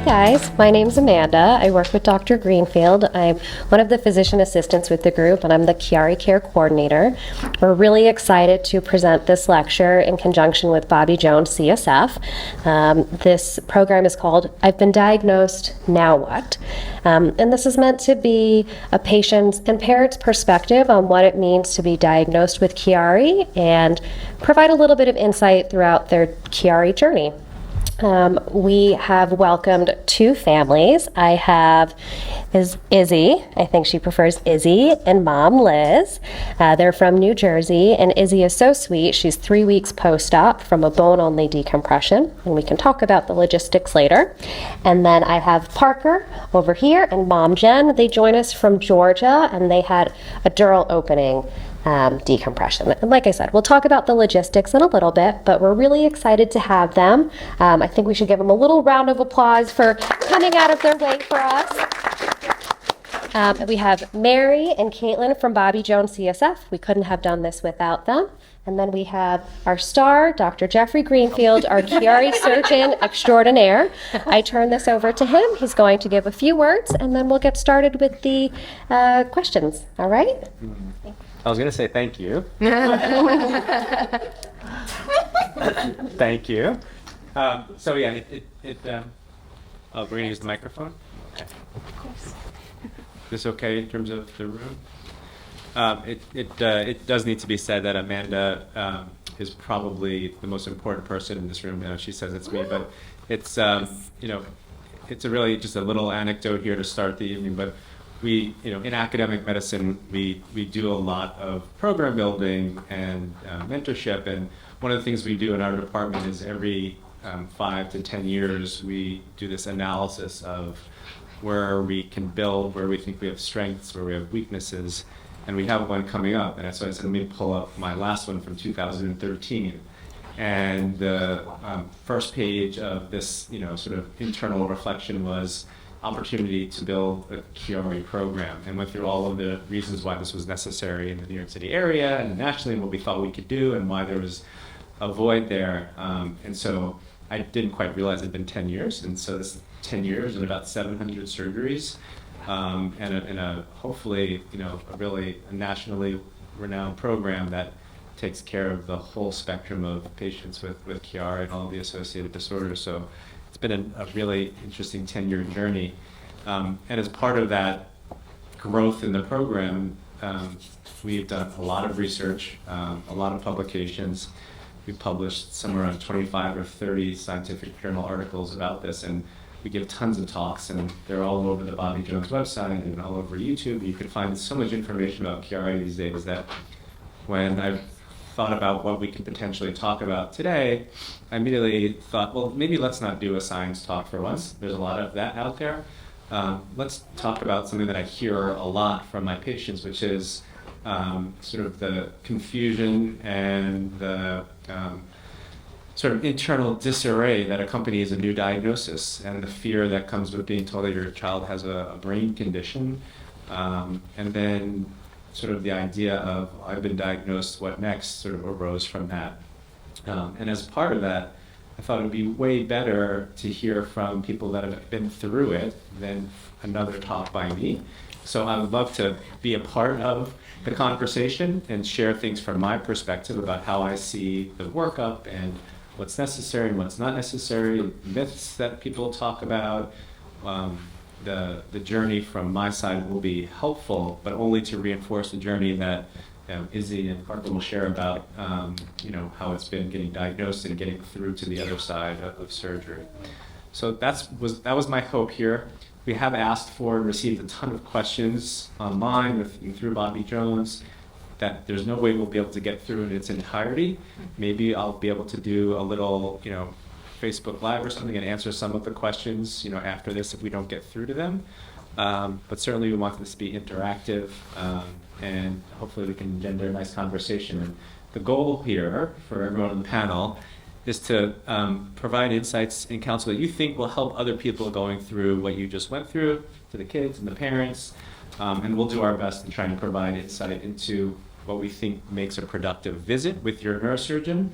guys, my name's Amanda. I work with Dr. Greenfield. I'm one of the physician assistants with the group, and I'm the Chiari Care Coordinator. We're really excited to present this lecture in conjunction with Bobby Jones, CSF. This program is called I've Been Diagnosed, Now What? And this is meant to be a patient's and parent's perspective on what it means to be diagnosed with Chiari and provide a little bit of insight throughout their Chiari journey. We have welcomed two families. I have Izzy, I think she prefers Izzy, and mom Liz. They're from New Jersey, and Izzy is so sweet. She's 3 weeks post-op from a bone-only decompression, and we can talk about the logistics later. And then I have Parker over here and mom Jen. They join us from Georgia, and they had a dural opening decompression. And like I said, we'll talk about the logistics in a little bit, but we're really excited to have them. I think we should give them a little round of applause for coming out of their way for us. We have Mary and Caitlin from Bobby Jones CSF. We couldn't have done this without them. And then we have our star, Dr. Jeffrey Greenfield, our Chiari surgeon extraordinaire. I turn this over to him. He's going to give a few words, and then we'll get started with the questions. All right? I was going to say thank you. Thank you. So yeah, we're going to use the microphone. Okay. Of course. Is this okay in terms of the room? It does need to be said that Amanda is probably the most important person in this room. She says it's me, but it's it's a really just a little anecdote here to start the evening. But we, in academic medicine, we do a lot of program building and mentorship. And one of the things we do in our department is every 5 to 10 years, we do this analysis of where we can build, where we think we have strengths, where we have weaknesses. And we have one coming up. And so I said, let me pull up my last one from 2013. And the first page of this, sort of internal reflection was opportunity to build a Chiari program, and went through all of the reasons why this was necessary in the New York City area and nationally, and what we thought we could do and why there was a void there. And so I didn't quite realize it'd been 10 years. And so this is 10 years and about 700 surgeries, and a hopefully, a really nationally renowned program that takes care of the whole spectrum of patients with Chiari and all of the associated disorders. So it's been a really interesting 10-year journey. And as part of that growth in the program, we've done a lot of research, a lot of publications. We've published somewhere around 25 or 30 scientific journal articles about this, and we give tons of talks, and they're all over the Bobby Jones website and all over YouTube. You can find so much information about Chiari these days that when I've thought about what we could potentially talk about today, I immediately thought, well, maybe let's not do a science talk for once. There's a lot of that out there. Let's talk about something that I hear a lot from my patients, which is sort of the confusion and the sort of internal disarray that accompanies a new diagnosis, and the fear that comes with being told that your child has a brain condition, and then sort of the idea of I've been diagnosed, what next, sort of arose from that. And as part of that, I thought it would be way better to hear from people that have been through it than another talk by me. So I would love to be a part of the conversation and share things from my perspective about how I see the workup and what's necessary and what's not necessary, myths that people talk about. The journey from my side will be helpful, but only to reinforce the journey that Izzy and Parker will share about, how it's been getting diagnosed and getting through to the other side of surgery. So that was my hope here. We have asked for and received a ton of questions online through Bobby Jones that there's no way we'll be able to get through in its entirety. Maybe I'll be able to do a little, Facebook Live or something and answer some of the questions, after this if we don't get through to them. But certainly we want this to be interactive, and hopefully we can engender a nice conversation. And the goal here for everyone on the panel is to provide insights and counsel that you think will help other people going through what you just went through, to the kids and the parents. And we'll do our best in trying to provide insight into what we think makes a productive visit with your neurosurgeon.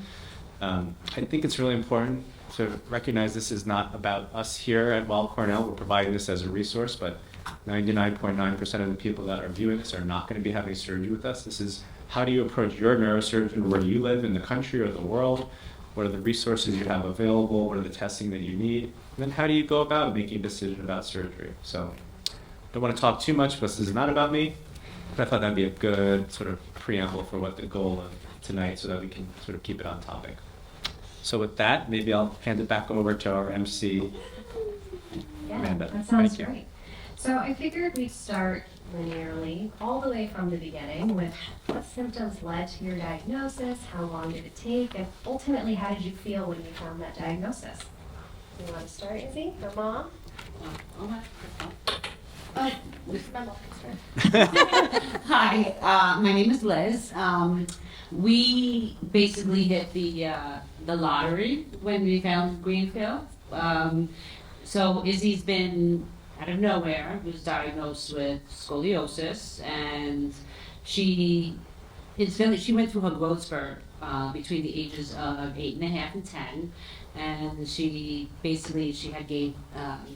I think it's really important to recognize this is not about us here at Weill Cornell. We're providing this as a resource, but 99.9% of the people that are viewing this are not going to be having surgery with us. This is how do you approach your neurosurgeon where you live in the country or the world? What are the resources you have available? What are the testing that you need? And then how do you go about making a decision about surgery? So don't want to talk too much because this is not about me, but I thought that'd be a good sort of preamble for what the goal of tonight so that we can sort of keep it on topic. So with that, maybe I'll hand it back over to our MC, Amanda. That sounds Thank you. great. So I figured we'd start linearly all the way from the beginning with what symptoms led to your diagnosis, how long did it take, and ultimately how did you feel when you formed that diagnosis? You want to start, Izzy, or Mom? Hi, my name is Liz. We basically hit the lottery when we found Greenfield. So Izzy's been out of nowhere, was diagnosed with scoliosis, and she went through her growth spurt between the ages of 8.5 and 10, and she had gained,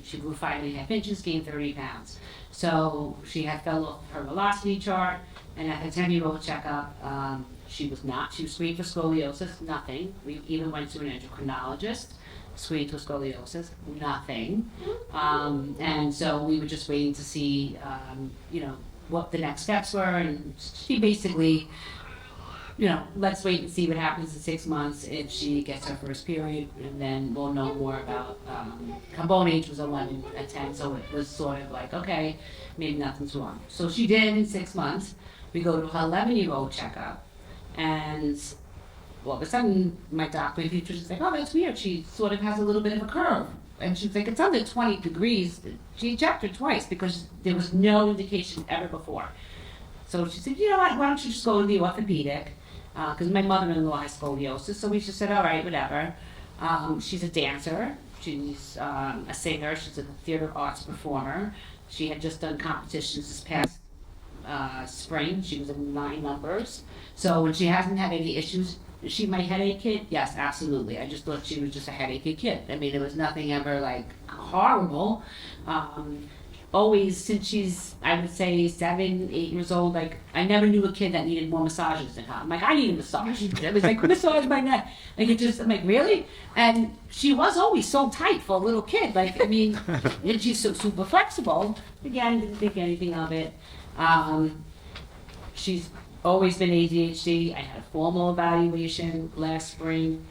she grew 5.5 inches, gained 30 pounds. So she had fell off her velocity chart, and at the 10-year-old checkup, she was screened for scoliosis, nothing. We even went to an endocrinologist, screened for scoliosis, nothing. And so we were just waiting to see, what the next steps were, and she basically, let's wait and see what happens in 6 months if she gets her first period, and then we'll know more about, her bone age was 11 at 10, so it was sort of like, okay, maybe nothing's wrong. So she did in 6 months. We go to her 11-year-old checkup, and all of a sudden, my doctor, was like, oh, that's weird. She sort of has a little bit of a curve. And she's like, it's under 20 degrees. She checked her twice because there was no indication ever before. So she said, you know what, why don't you just go to the orthopedic? Because my mother-in-law has scoliosis. So we just said, all right, whatever. She's a dancer. She's a singer. She's a theater arts performer. She had just done competitions this past spring. She was in 9 numbers. So when she hasn't had any issues, is she my headache kid? Yes, absolutely. I just thought she was just a headachy kid. I mean, there was nothing ever like horrible. Always since she's, I would say, 7, 8 years old, like I never knew a kid that needed more massages than her. I'm like, I need a massage. It was like, massage my neck. Like it just, I'm like, really? And she was always so tight for a little kid. Like, I mean, and she's so super flexible. Again, didn't think anything of it. She's always been ADHD. I had a formal evaluation last spring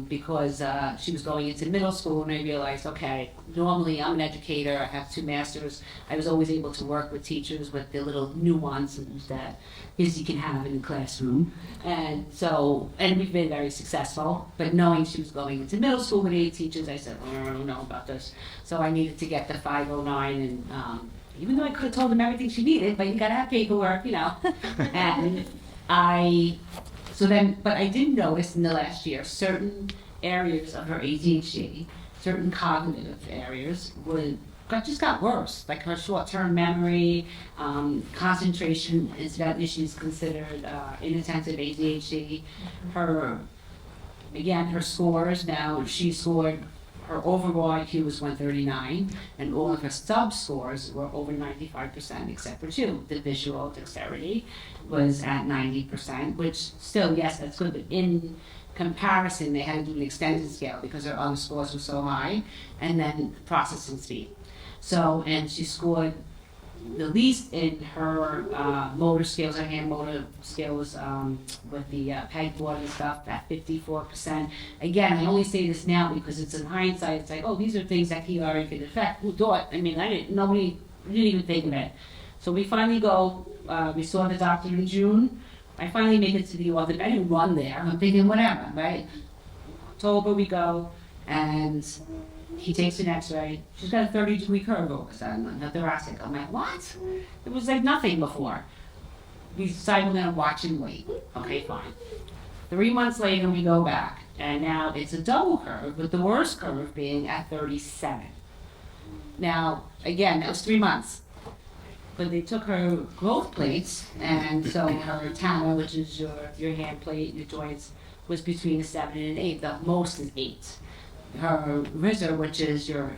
because she was going into middle school, and I realized, okay, normally I'm an educator, I have 2 masters. I was always able to work with teachers with the little nuances that Izzy can have in the classroom. And so, and we've been very successful, but knowing she was going into middle school with 8 teachers, I said, well, I don't know about this. So I needed to get the 509, and even though I could have told them everything she needed, but you gotta have paperwork, And but I did notice in the last year, certain areas of her ADHD, certain cognitive areas just got worse. Like her short-term memory, concentration, incidentally she's considered inattentive ADHD. Her scores now, she scored, her overall IQ was 139, and all of her sub-scores were over 95%, except for 2. The visual dexterity was at 90%, which still, yes, that's good, but in comparison, they had to do an extended scale because her other scores were so high, and then processing speed. So, and she scored the least in her motor skills, her hand motor skills with the pegboard and stuff at 54%. Again, I only say this now because it's in hindsight. It's like, oh, these are things that PRA could affect. Who thought? I mean, nobody didn't even think of it. So we finally go, we saw the doctor in June. I finally make it to the orthopedic. I didn't run there. I'm thinking, whatever, right? October we go, and he takes an x-ray. She's got a 30-degree curve over the thoracic. I'm like, what? It was like nothing before. We decided we're gonna watch and wait. Okay, fine. 3 months later, we go back, and now it's a double curve, with the worst curve being at 37. Now, again, that was 3 months. But they took her growth plates, and so her tana, which is your hand plate, your joints, was between a 7 and an 8. The most is 8. Her RISR, which is your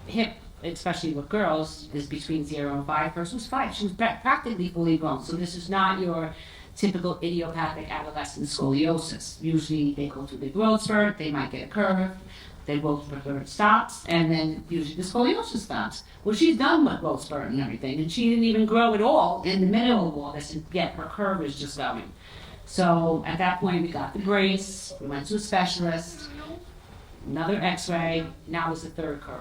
hip, especially with girls, is between 0 and 5. Hers was 5. She was practically fully grown. So this is not your typical idiopathic adolescent scoliosis. Usually they go through the growth spurt, they might get a curve, they growth spurt stops, and then usually the scoliosis stops. Well, she's done with growth spurt and everything, and she didn't even grow at all in the middle of all this, and yet her curve is just going. So at that point, we got the brace, we went to a specialist, another x-ray, now it's the third curve.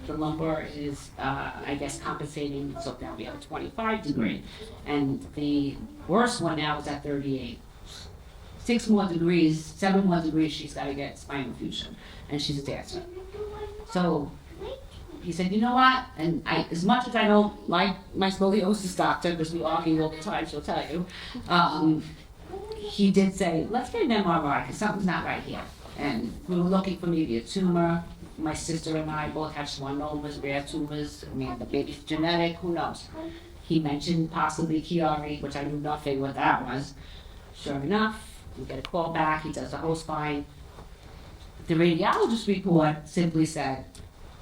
The lumbar is, I guess, compensating, so now we have a 25 degree. And the worst one now is at 38. 6 more degrees, 7 more degrees, she's got to get spinal fusion. And she's a dancer. So he said, you know what? And as much as I don't like my scoliosis doctor, because we argue all the time, she'll tell you, he did say, let's get an MRI, because something's not right here. And we were looking for maybe a tumor. My sister and I both have schwannomas, rare tumors. I mean, maybe it's genetic, who knows? He mentioned possibly Chiari, which I knew nothing what that was. Sure enough, we get a call back, he does the whole spine. The radiologist report simply said,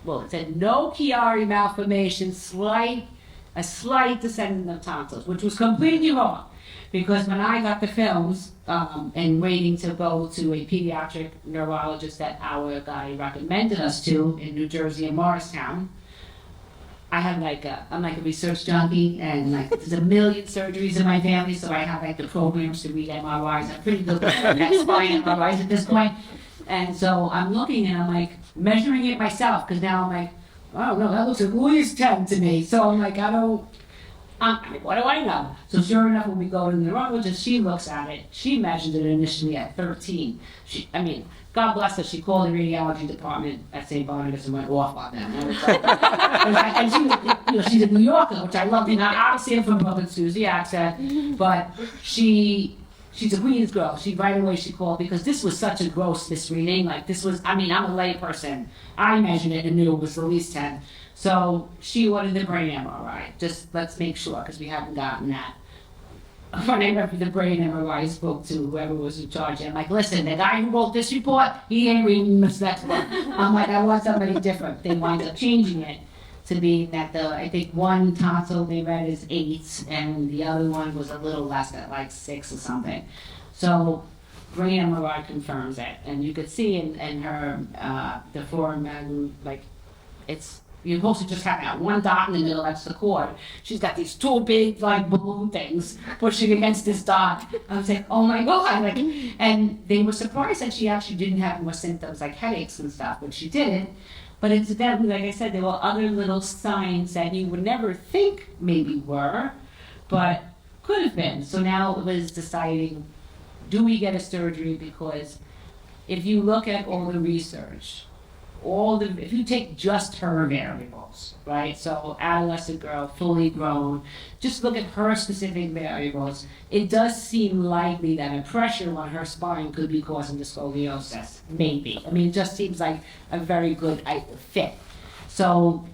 well, it said no Chiari malformation, a slight descendant of tonsils, which was completely wrong. Because when I got the films and waiting to go to a pediatric neurologist that our guy recommended us to in New Jersey in Morristown, I'm like a research junkie, and like there's a million surgeries in my family, so I have like the programs to read MRIs. I'm pretty good at spine MRIs at this point. And so I'm looking and I'm like measuring it myself, because now I'm like, oh no, that looks at least 10 to me. So I'm like, what do I know? So sure enough, when we go to the neurologist, she looks at it. She measured it initially at 13. God bless her, she called the radiology department at St. Barnabas and went off on them. And she's a New Yorker, which I love. Obviously I'm from Brooklyn, Susie accent, but she's a Queens girl. Right away she called, because this was such a gross misreading. Like this was, I'm a lay person. I measured it and knew it was at least 10. So she ordered the brain MRI. Just let's make sure, because we haven't gotten that. When I went for the brain MRI, I spoke to whoever was in charge. I'm like, listen, the guy who wrote this report, he ain't reading this next one. I'm like, I want somebody different. They wind up changing it to be that I think one tonsil they read is 8, and the other one was a little less, at like 6 or something. So brain MRI confirms it, and you could see in her the foramen, like it's. You're supposed to just have that one dot in the middle, that's the cord. She's got these 2 big, like, balloon things pushing against this dot. I was like, oh my God. And they were surprised that she actually didn't have more symptoms like headaches and stuff, but she didn't. But incidentally, like I said, there were other little signs that you would never think maybe were, but could have been. So now it was deciding, do we get a surgery? Because if you look at all the research, if you take just her variables, right? So adolescent girl, fully grown, just look at her specific variables. It does seem likely that a pressure on her spine could be causing the scoliosis, maybe. It just seems like a very good fit. So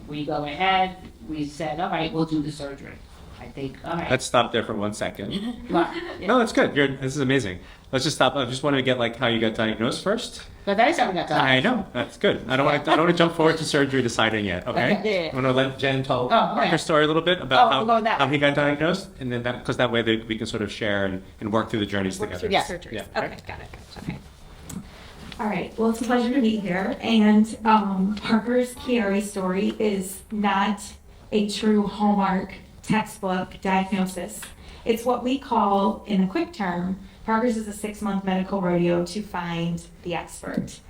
we go ahead, we said, all right, we'll do the surgery. I think, all right. Let's stop there for 1 second. Well, yeah. No, that's good. This is amazing. Let's just stop. I just wanted to get how you got diagnosed first. But that is how we got done. I know. That's good. I don't want to jump forward to surgery deciding yet. Okay. Okay. Yeah. I'm going to let Jen tell okay. her story a little bit about how he got diagnosed, and then because that way we can sort of share and work through the journeys together. Through the surgeries. Yeah. Okay, got it. Okay. All right. Well, it's a pleasure to be here. And Parker's Chiari story is not a true hallmark textbook diagnosis. It's what we call, in a quick term, Parker's is a 6-month medical rodeo to find the expert.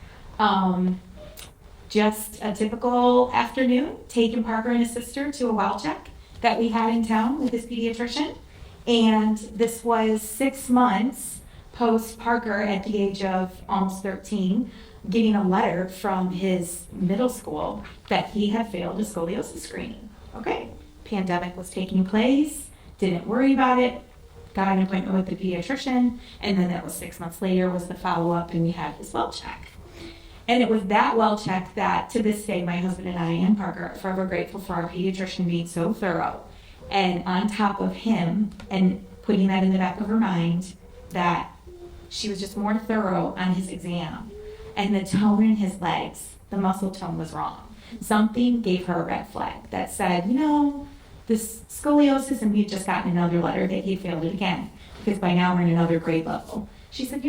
Just a typical afternoon, taking Parker and his sister to a well check that we had in town with his pediatrician. And this was 6 months post Parker at the age of almost 13, getting a letter from his middle school that he had failed a scoliosis screening. Okay, pandemic was taking place, didn't worry about it, got an appointment with the pediatrician, and then that was 6 months later was the follow-up, and we had his well check. And it was that well check that, to this day, my husband and I and Parker are forever grateful for our pediatrician being so thorough. And on top of him, and putting that in the back of her mind, that she was just more thorough on his exam. And the tone in his legs, the muscle tone was wrong. Something gave her a red flag that said, this scoliosis, and we had just gotten another letter that he failed it again, because by now we're in another grade level. She said,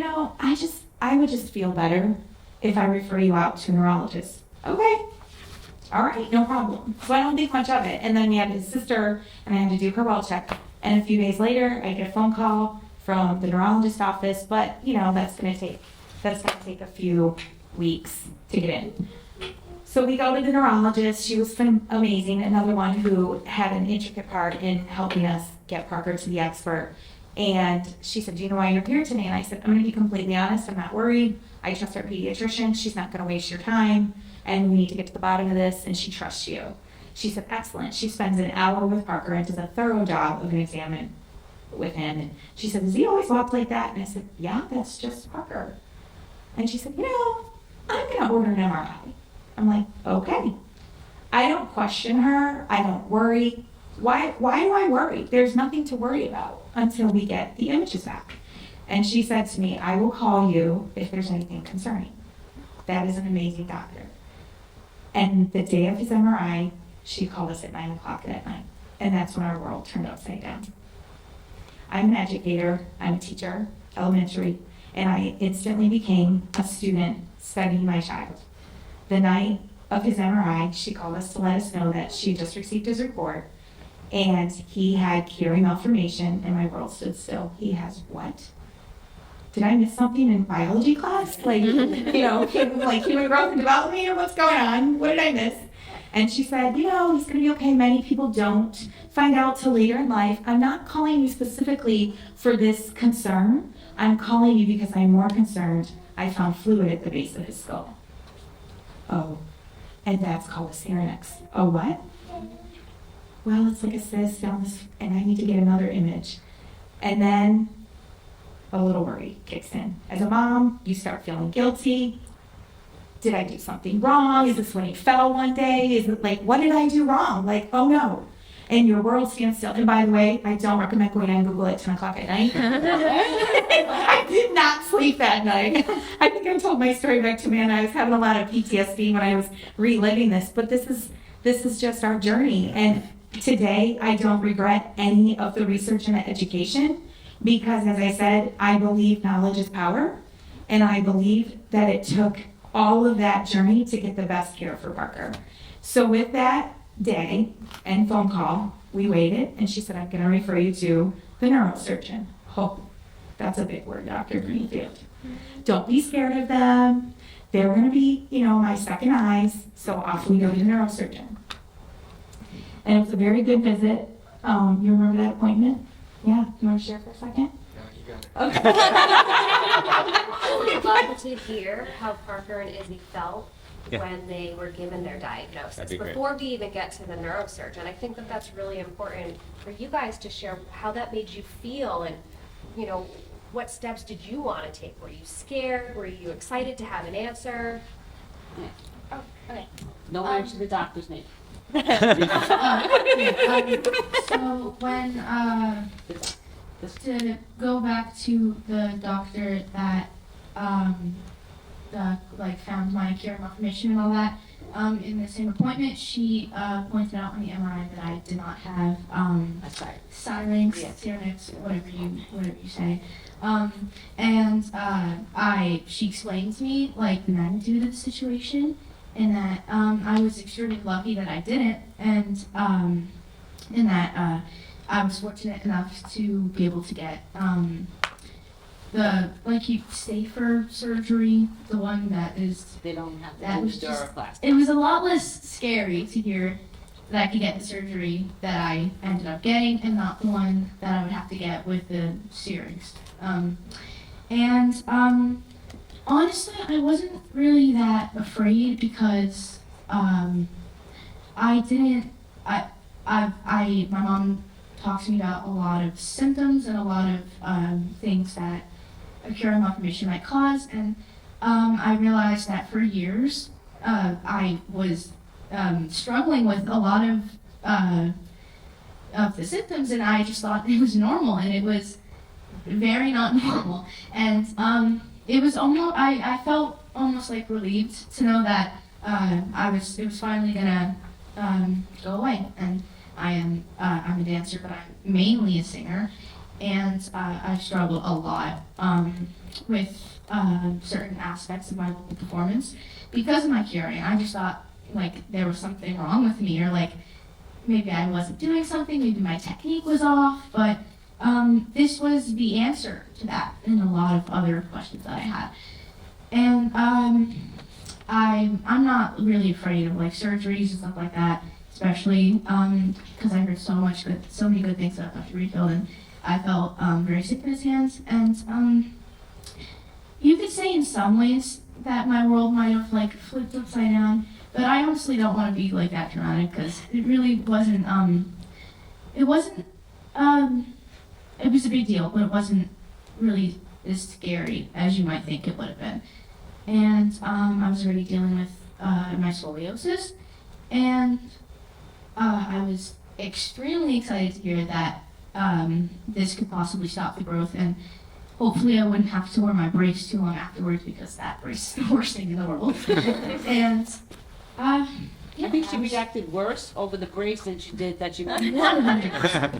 I would just feel better if I refer you out to a neurologist. Okay. All right, no problem. So I don't think much of it. And then we had his sister, and I had to do her well check. And a few days later, I get a phone call from the neurologist office, but that's gonna take a few weeks to get in. So we go to the neurologist. She was amazing, another one who had an intricate part in helping us get Parker to the expert. And she said, do you know why you're here today? And I said, I'm gonna be completely honest, I'm not worried. I trust our pediatrician. She's not gonna waste your time, and we need to get to the bottom of this, and she trusts you. She said, excellent. She spends an hour with Parker and does a thorough job of an exam with him. And she said, does he always walk like that? And I said, yeah, that's just Parker. And she said, I'm gonna order an MRI. I'm like, okay. I don't question her. I don't worry. Why do I worry? There's nothing to worry about until we get the images back. And she said to me, I will call you if there's anything concerning. That is an amazing doctor. And the day of his MRI, she called us at 9 o'clock that night. And that's when our world turned upside down. I'm an educator, I'm a teacher, elementary, and I instantly became a student studying my child. The night of his MRI, she called us to let us know that she just received his report, and he had Chiari malformation, and my world stood still. He has what? Did I miss something in biology class? Like, like human growth and development, or what's going on? What did I miss? And she said, he's going to be okay. Many people don't find out till later in life. I'm not calling you specifically for this concern. I'm calling you because I'm more concerned. I found fluid at the base of his skull. Oh, and that's called a syrinx. Oh, what? Well, it's like a cyst down this, and I need to get another image. And then a little worry kicks in. As a mom, you start feeling guilty. Did I do something wrong? Is this when he fell one day? Is it like, what did I do wrong? Like, oh no. And your world stands still. And by the way, I don't recommend going on Google at 10 o'clock at night. I did not sleep that night. I think I told my story back to Amanda. I was having a lot of PTSD when I was reliving this, but this is just our journey. And today, I don't regret any of the research and the education, because as I said, I believe knowledge is power. And I believe that it took all of that journey to get the best care for Parker. So with that day and phone call, we waited, and she said, I'm going to refer you to the neurosurgeon. Oh, that's a big word, Dr. Greenfield. Don't be scared of them. They're going to be, my second eyes. So off we go to the neurosurgeon. And it was a very good visit. You remember that appointment? Yeah, you want to share for a second? Okay. I'd love to hear how Parker and Izzy felt Yeah. when they were given their diagnosis. That'd be great. Before we even get to the neurosurgeon, I think that that's really important for you guys to share how that made you feel, and what steps did you want to take? Were you scared? Were you excited to have an answer? Oh, okay. Don't mention the doctor's name. So when, to go back to the doctor that, found my Chiari malformation and all that, in the same appointment, she, pointed out on the MRI that I did not have, syrinx, Yes. syrinx, whatever you say. She explained to me, the magnitude of the situation, and that, I was extremely lucky that I didn't, and that, I was fortunate enough to be able to get, the safer surgery, the one that is, They don't have that to was do just, neuroplasty. it was a lot less scary to hear that I could get the surgery that I ended up getting, and not the one that I would have to get with the syrinx. Honestly, I wasn't really that afraid, because my mom talks to me about a lot of symptoms and a lot of things that a Chiari malformation might cause, and I realized that for years I was struggling with a lot of the symptoms, and I just thought it was normal, and it was very not normal. And it was almost, I felt almost like relieved to know that it was finally gonna go away. And I'm a dancer, but I'm mainly a singer. And I struggle a lot with certain aspects of my vocal performance because of my curing. I just thought like there was something wrong with me, or like maybe I wasn't doing something, maybe my technique was off, but this was the answer to that and a lot of other questions that I had. And I'm not really afraid of like surgeries and stuff like that, especially because I heard so many good things about Dr. Greenfield, and I felt very sick in his hands. And you could say in some ways that my world might have like flipped upside down, but I honestly don't want to be like that dramatic because it really wasn't. It wasn't. It was a big deal, but it wasn't really as scary as you might think it would have been. And I was already dealing with my scoliosis, and I was extremely excited to hear that this could possibly stop the growth, and hopefully I wouldn't have to wear my brace too long afterwards because that brace is the worst thing in the world. And yeah, I think she reacted worse over the brace than she did that she wanted.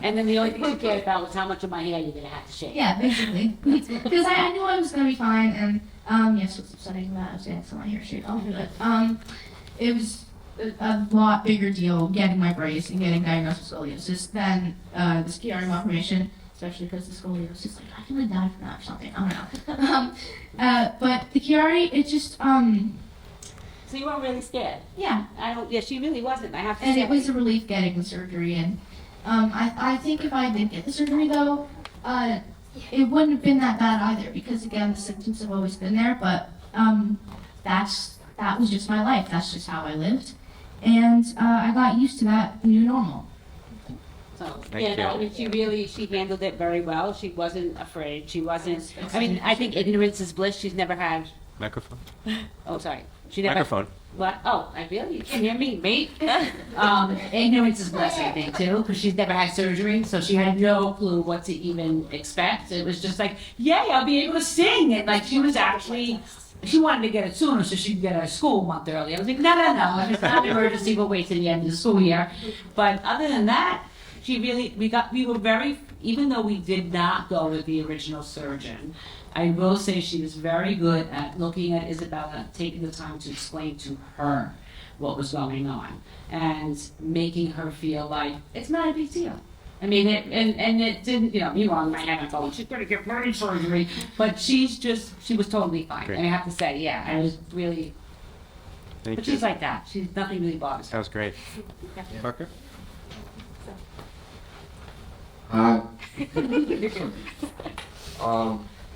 And then the only thing she cared about was how much of my hair you're gonna have to shave. yeah, basically, because I knew I was gonna be fine, and yes, what's upsetting that I was dancing my hair shaved off, but it was a lot bigger deal getting my brace and getting diagnosed with scoliosis than this PRM operation, especially because the scoliosis, like, I feel like died from that or something, I don't know. But the Chiari, it just, So you weren't really scared? yeah, Yeah, she really wasn't, I have to and say. it was a relief getting the surgery, and I think if I did get the surgery though, it wouldn't have been that bad either, because again, the symptoms have always been there, but that was just my life, that's just how I lived, and I got used to that new normal. So, Thank yeah, no, you. I mean, she handled it very well. She wasn't afraid. She wasn't, I mean, I think ignorance is bliss. She's never had, Microphone. oh, sorry. She never. Microphone. What? Oh, I really? You can't hear me, mate? Ignorance is bliss, I think, too, because she's never had surgery, so she had no clue what to even expect. It was just like, yay, I'll be able to sing. And like, she was actually, she wanted to get it sooner so she could get out of school a month early. I was like, no, it's not an emergency, we'll wait till the end of the school year. But other than that, she really, we were very, even though we did not go with the original surgeon, I will say she was very good at looking at Isabella, taking the time to explain to her what was going on, and making her feel like it's not a big deal. I mean, it didn't, you know, me wrong, my hand, I'm going, she's gonna get brain surgery, but she was totally fine. Great. And I have to say, yeah, I was really, Thank but you. she's like that. Nothing really bothers That her. was great. Parker? Hi.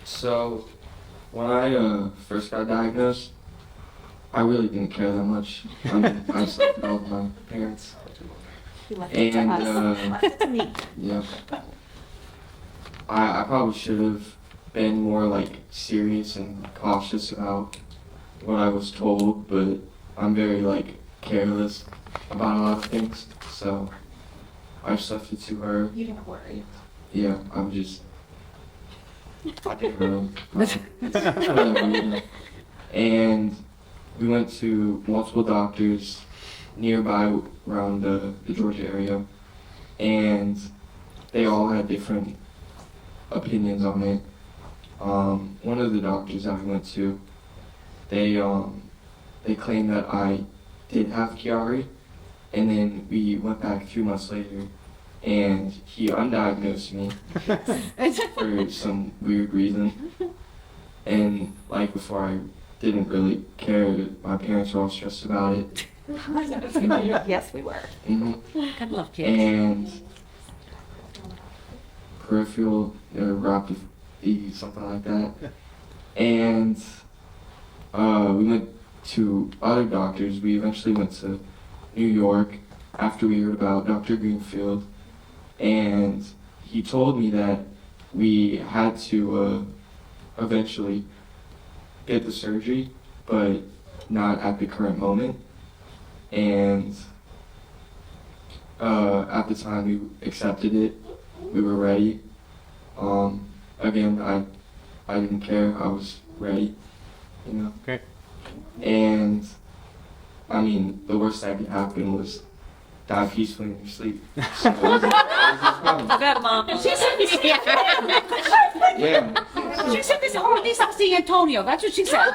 So when I first got diagnosed, I really didn't care that much. I mean, I slept with all of my parents. And yeah, I probably should have been more like serious and cautious about what I was told, but I'm very like careless about a lot of things, so I just left it to her. You don't worry. Yeah, I didn't know. Whatever, you know. And we went to multiple doctors nearby around the Georgia area, and they all had different opinions on it. One of the doctors I went to, they claimed that I did have Chiari, and then we went back a few months later, and he undiagnosed me for some weird reason. And like before, I didn't really care. My parents were all stressed about it. Yes, we were. hmm I love kids. And peripheral neuropathy, something like that. And we went to other doctors. We eventually went to New York after we heard about Dr. Greenfield, and he told me that we had to eventually get the surgery, but not at the current moment. And at the time we accepted it, we were ready. again, I didn't care. I was ready, you know. Great. And I mean, the worst that could happen was die peacefully in your sleep. So it was fun. Good, Mom. She said this. Yeah. She said this. Oh, this is San Antonio. That's what she said.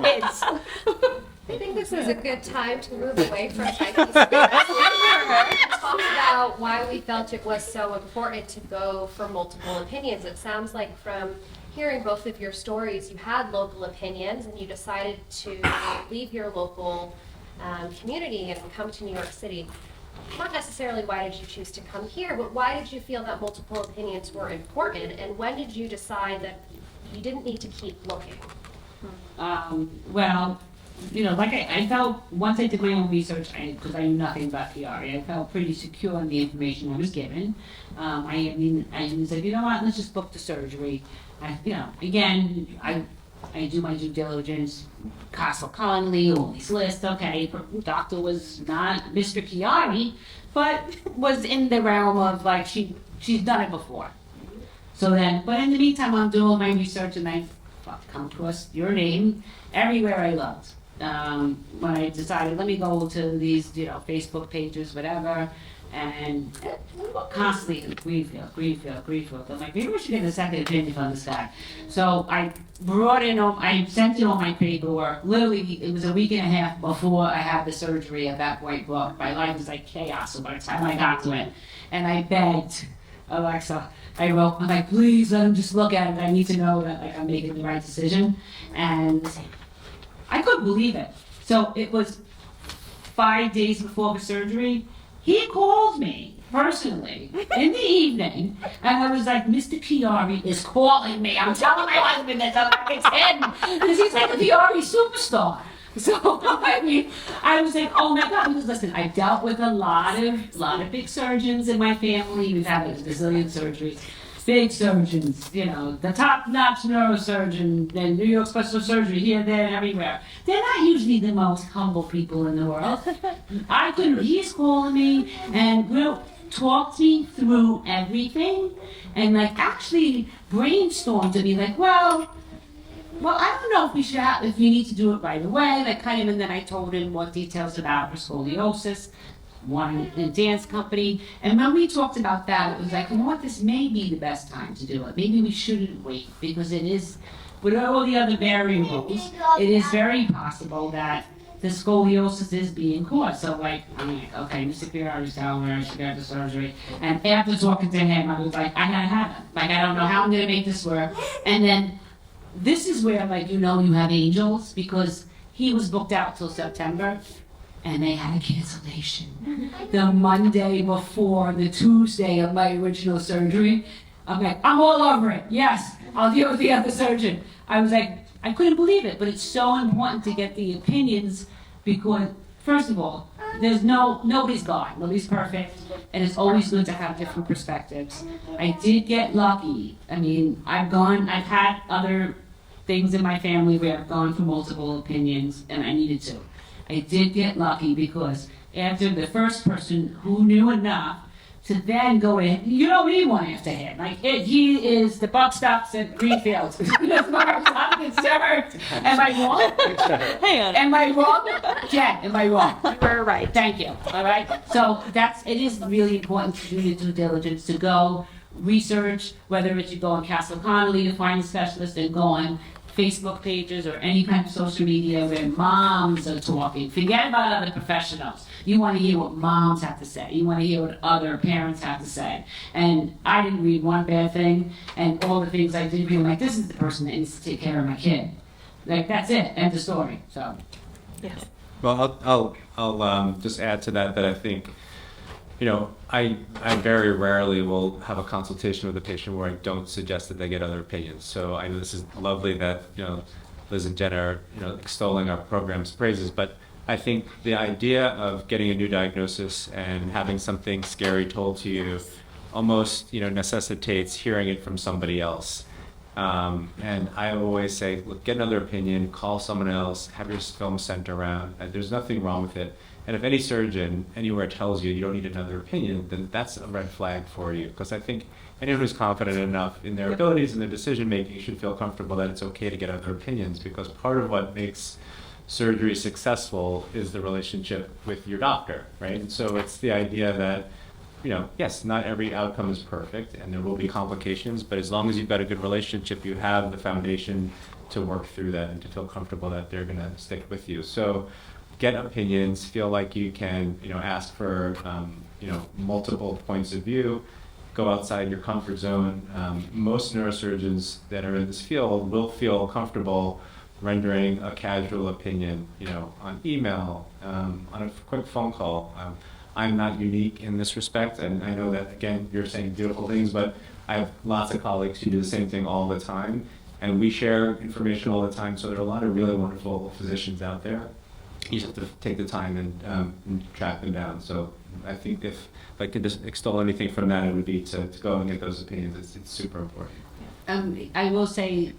Kids. I think this is a good time to move away from IP space. Talk about why we felt it was so important to go for multiple opinions. It sounds like from hearing both of your stories, you had local opinions and you decided to leave your local community and come to New York City. Not necessarily why did you choose to come here, but why did you feel that multiple opinions were important, and when did you decide that you didn't need to keep looking? Well, you know, like I felt once I did my own research, because I knew nothing about PR, I felt pretty secure in the information I was given. I said, you know what, let's just book the surgery. Again, I do my due diligence. Castle Conley, all these lists. Okay, doctor was not Mr. Chiari, but was in the realm of like she's done it before. So then, but in the meantime, I'm doing my research and I come across your name everywhere I looked. When I decided, let me go to these, Facebook pages, whatever, and constantly Greenfield. I'm like, maybe we should get a second opinion on this guy. So I I sent in all my paperwork. Literally, it was a week and a half before I had the surgery at that point booked. My life was like chaos so by the time I got to it. And I begged Alexa, I'm like, please let him just look at it. I need to know that like I'm making the right decision. And I couldn't believe it. So it was 5 days before the surgery. He called me personally in the evening, and I was like, Mr. Chiari is calling me. I'm telling my husband this. I'm like, it's him, because he's like a Chiari superstar. So I was like, oh my God, because listen, I've dealt with a lot of big surgeons in my family. We've had a gazillion surgeries. Big surgeons, the top-notch neurosurgeon, and New York Special Surgery here, there, and everywhere. They're not usually the most humble people in the world. He's calling me and talked me through everything and actually brainstormed to be like, well, I don't know if you need to do it right away, and then I told him more details about her scoliosis, one in a dance company, and when we talked about that, it was like, you know what, this may be the best time to do it. Maybe we shouldn't wait, because it is, with all the other variables, it is very possible that the scoliosis is being caused. So I'm like, okay, Mr. Chiari's telling her she got the surgery, and after talking to him, I was like, I gotta have it. I don't know how I'm gonna make this work. And then this is where you have angels, because he was booked out till September. And they had a cancellation the Monday before the Tuesday of my original surgery. I'm like, I'm all over it. Yes, I'll deal with the other surgeon. I was like, I couldn't believe it, but it's so important to get the opinions because, first of all, nobody's God, nobody's perfect, and it's always good to have different perspectives. I did get lucky. I mean, I've had other things in my family where I've gone for multiple opinions, and I needed to. I did get lucky because after the first person who knew enough to then go in, you don't need one after him. He is the buck stops at Greenfield. As far as I'm concerned. Am I wrong? Hang on. Am I wrong? Jen, am I wrong? You were right. Thank you. All right. So it is really important to do your due diligence, to go research, whether it's you go on Castle Connolly to find a specialist and go on Facebook pages or any kind of social media where moms are talking. Forget about other professionals. You want to hear what moms have to say. You want to hear what other parents have to say. And I didn't read one bad thing, and all the things I did read, this is the person that needs to take care of my kid. That's it. End of story. So. Yes. Well, I'll just add to that I think, I very rarely will have a consultation with a patient where I don't suggest that they get other opinions. So I know this is lovely that, Liz and Jen are, extolling our program's praises, but I think the idea of getting a new diagnosis and having something scary told to you almost, necessitates hearing it from somebody else. And I always say, look, get another opinion, call someone else, have your film sent around. There's nothing wrong with it. And if any surgeon anywhere tells you you don't need another opinion, then that's a red flag for you. Because I think anyone who's confident enough in their abilities and their decision making should feel comfortable that it's okay to get other opinions, because part of what makes surgery successful is the relationship with your doctor, right? And so it's the idea that, yes, not every outcome is perfect and there will be complications, but as long as you've got a good relationship, you have the foundation to work through that and to feel comfortable that they're going to stick with you. So get opinions, feel like you can, ask for, multiple points of view, go outside your comfort zone. Most neurosurgeons that are in this field will feel comfortable rendering a casual opinion, on email, on a quick phone call. I'm not unique in this respect, and I know that, again, you're saying beautiful things, but I have lots of colleagues who do the same thing all the time, and we share information all the time, so there are a lot of really wonderful physicians out there. You just have to take the time and track them down. So I think if I could just extol anything from that, it would be to go and get those opinions. It's super important. I will say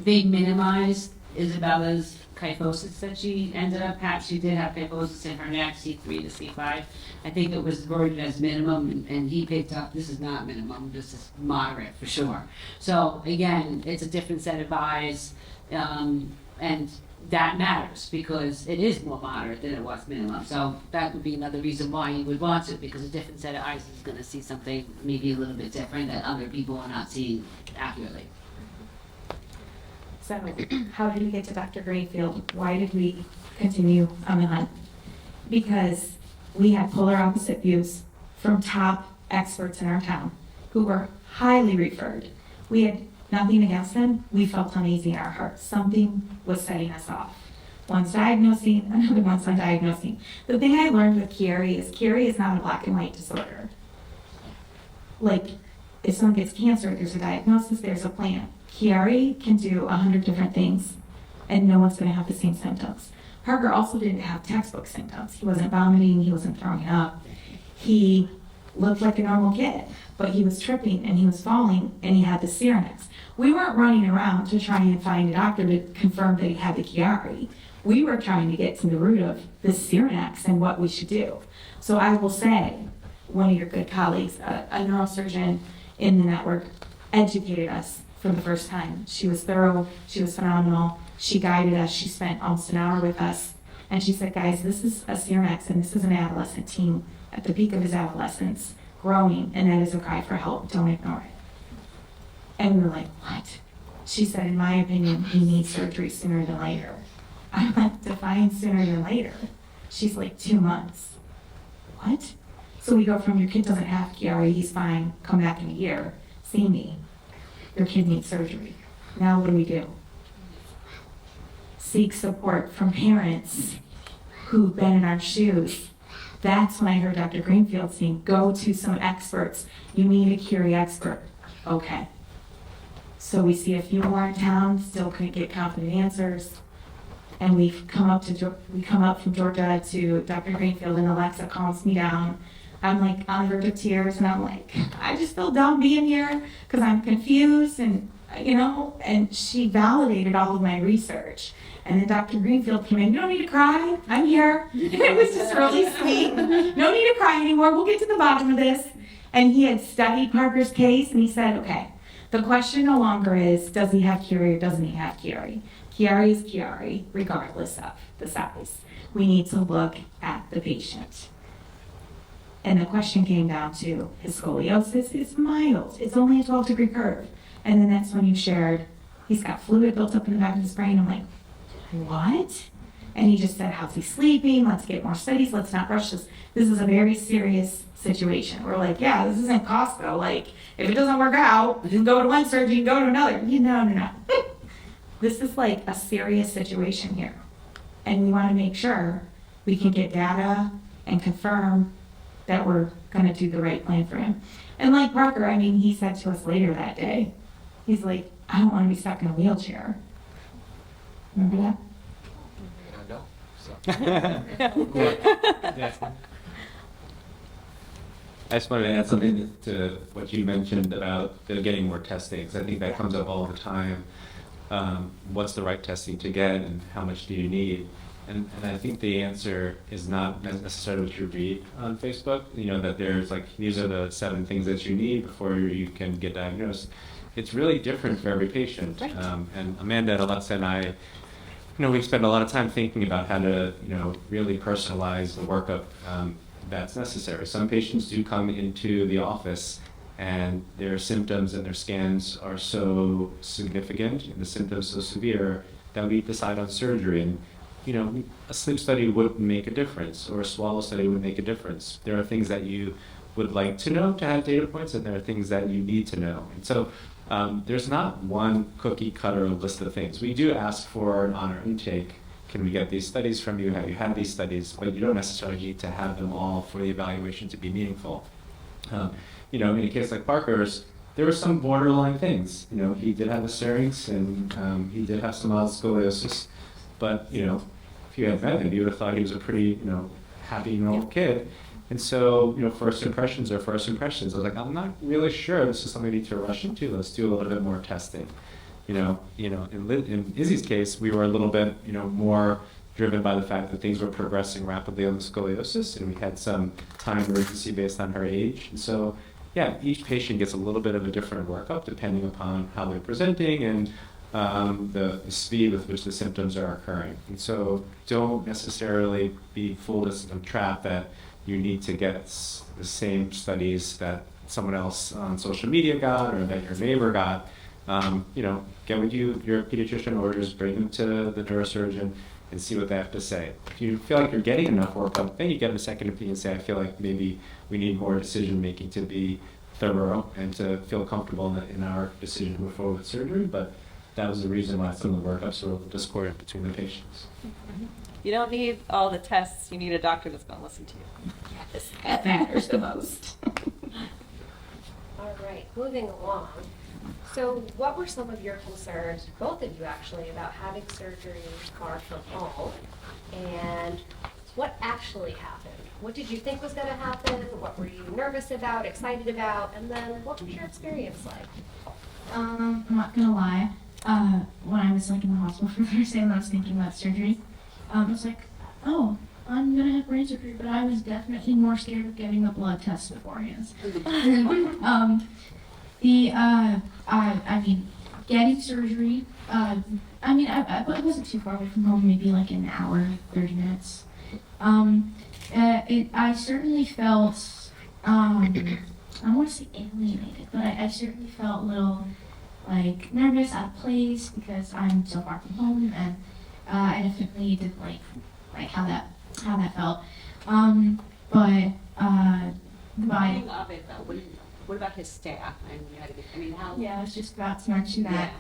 they minimized Isabella's kyphosis that she ended up having. She did have kyphosis in her neck, C3 to C5. I think it was worded as minimum, and he picked up, this is not minimum, this is moderate for sure. So again, it's a different set of eyes, and that matters because it is more moderate than it was minimum. So that would be another reason why you would want it, because a different set of eyes is going to see something maybe a little bit different that other people are not seeing accurately. So, how did we get to Dr. Greenfield? Why did we continue on the hunt? Because we had polar opposite views from top experts in our town who were highly referred. We had nothing against them. We felt uneasy in our hearts. Something was setting us off. One's diagnosing, another one's undiagnosing. The thing I learned with Chiari is not a black and white disorder. Like, if someone gets cancer, there's a diagnosis, there's a plan. Chiari can do 100 different things, and no one's going to have the same symptoms. Parker also didn't have textbook symptoms. He wasn't vomiting, he wasn't throwing up. He looked like a normal kid, but he was tripping and he was falling, and he had the Cyranex. We weren't running around to try and find a doctor to confirm that he had the Chiari. We were trying to get to the root of the Cyranex and what we should do. So I will say, one of your good colleagues, a neurosurgeon in the network, educated us for the first time. She was thorough, she was phenomenal, she guided us, she spent almost an hour with us, and she said, guys, this is a Cyranex, and this is an adolescent teen at the peak of his adolescence, growing, and that is a cry for help, don't ignore it. And we were like, what? She said, in my opinion, he needs surgery sooner than later. I'm like, define sooner than later. She's like, 2 months. What? So we go from, your kid doesn't have Chiari, he's fine, come back in a year, see me. Your kid needs surgery. Now what do? Seek support from parents who've been in our shoes. That's when I heard Dr. Greenfield saying, go to some experts. You need a Chiari expert. Okay. So we see a few more in town, still couldn't get confident answers. And we come up from Georgia to Dr. Greenfield, and Alexa calms me down. I'm like on the verge of tears, and I'm like, I just feel dumb being here because I'm confused, and and she validated all of my research. And then Dr. Greenfield came in, you don't need to cry, I'm here. It was just really sweet. No need to cry anymore, we'll get to the bottom of this. And he had studied Parker's case, and he said, okay, the question no longer is, does he have Chiari or doesn't he have Chiari? Chiari is Chiari, regardless of the size. We need to look at the patient. And the question came down to, his scoliosis is mild. It's only a 12-degree curve. And then that's when you shared, he's got fluid built up in the back of his brain. I'm like, what? And he just said, how's he sleeping? Let's get more studies. Let's not rush this. This is a very serious situation. We're like, yeah, this isn't Costco. Like, if it doesn't work out, you can go to one surgeon, go to another. No. This is like a serious situation here. And we want to make sure we can get data and confirm that we're going to do the right plan for him. And like Parker, I mean, he said to us later that day, he's like, I don't want to be stuck in a wheelchair. Remember that? I just wanted to add something to what you mentioned about getting more testing, because I think that comes up all the time. What's the right testing to get, and how much do you need? And I think the answer is not necessarily what you read on Facebook, that there's like, these are the 7 things that you need before you can get diagnosed. It's really different for every patient. Right. And Amanda, Alexa, and I, we spend a lot of time thinking about how to, really personalize the workup that's necessary. Some patients do come into the office and their symptoms and their scans are so significant, and the symptoms so severe that we decide on surgery. And a sleep study would make a difference, or a swallow study would make a difference. There are things that you would like to know to have data points, and there are things that you need to know. And so there's not one cookie cutter list of things. We do ask for on our intake, can we get these studies from you? Have you had these studies? But you don't necessarily need to have them all for the evaluation to be meaningful. In a case like Parker's, there were some borderline things. He did have a syrinx, and he did have some mild scoliosis. But, if you had met him, you would have thought he was a pretty, happy, normal kid. And so, first impressions are first impressions. I was like, I'm not really sure this is something we need to rush into. Let's do a little bit more testing. In Izzy's case, we were a little bit, more driven by the fact that things were progressing rapidly on the scoliosis, and we had some time urgency based on her age. And so, yeah, each patient gets a little bit of a different workup depending upon how they're presenting and the speed with which the symptoms are occurring. And so don't necessarily be fooled into the trap that you need to get the same studies that someone else on social media got or that your neighbor got. Get what your pediatrician orders, bring them to the neurosurgeon and see what they have to say. If you feel like you're getting enough workup, then you get a second opinion and say, I feel like maybe we need more decision making to be thorough and to feel comfortable in our decision to move forward with surgery. But that was the reason why some of the workups were discordant between the patients. You don't need all the tests. You need a doctor that's going to listen to you. Yes, that matters the most. All right, moving along. So what were some of your concerns, both of you actually, about having surgery far from home? And what actually happened? What did you think was going to happen? What were you nervous about, excited about? And then what was your experience like? I'm not gonna lie. When I was in the hospital for Thursday and I was thinking about surgery, I was like, oh, I'm gonna have brain surgery, but I was definitely more scared of getting a blood test beforehand. Getting surgery, I wasn't too far away from home, maybe like an hour, 30 minutes. I certainly felt, I don't want to say alienated, but I certainly felt a little nervous, out of place because I'm so far from home, and I definitely didn't like how that felt. What about his staff? How? Yeah, I was just about to mention that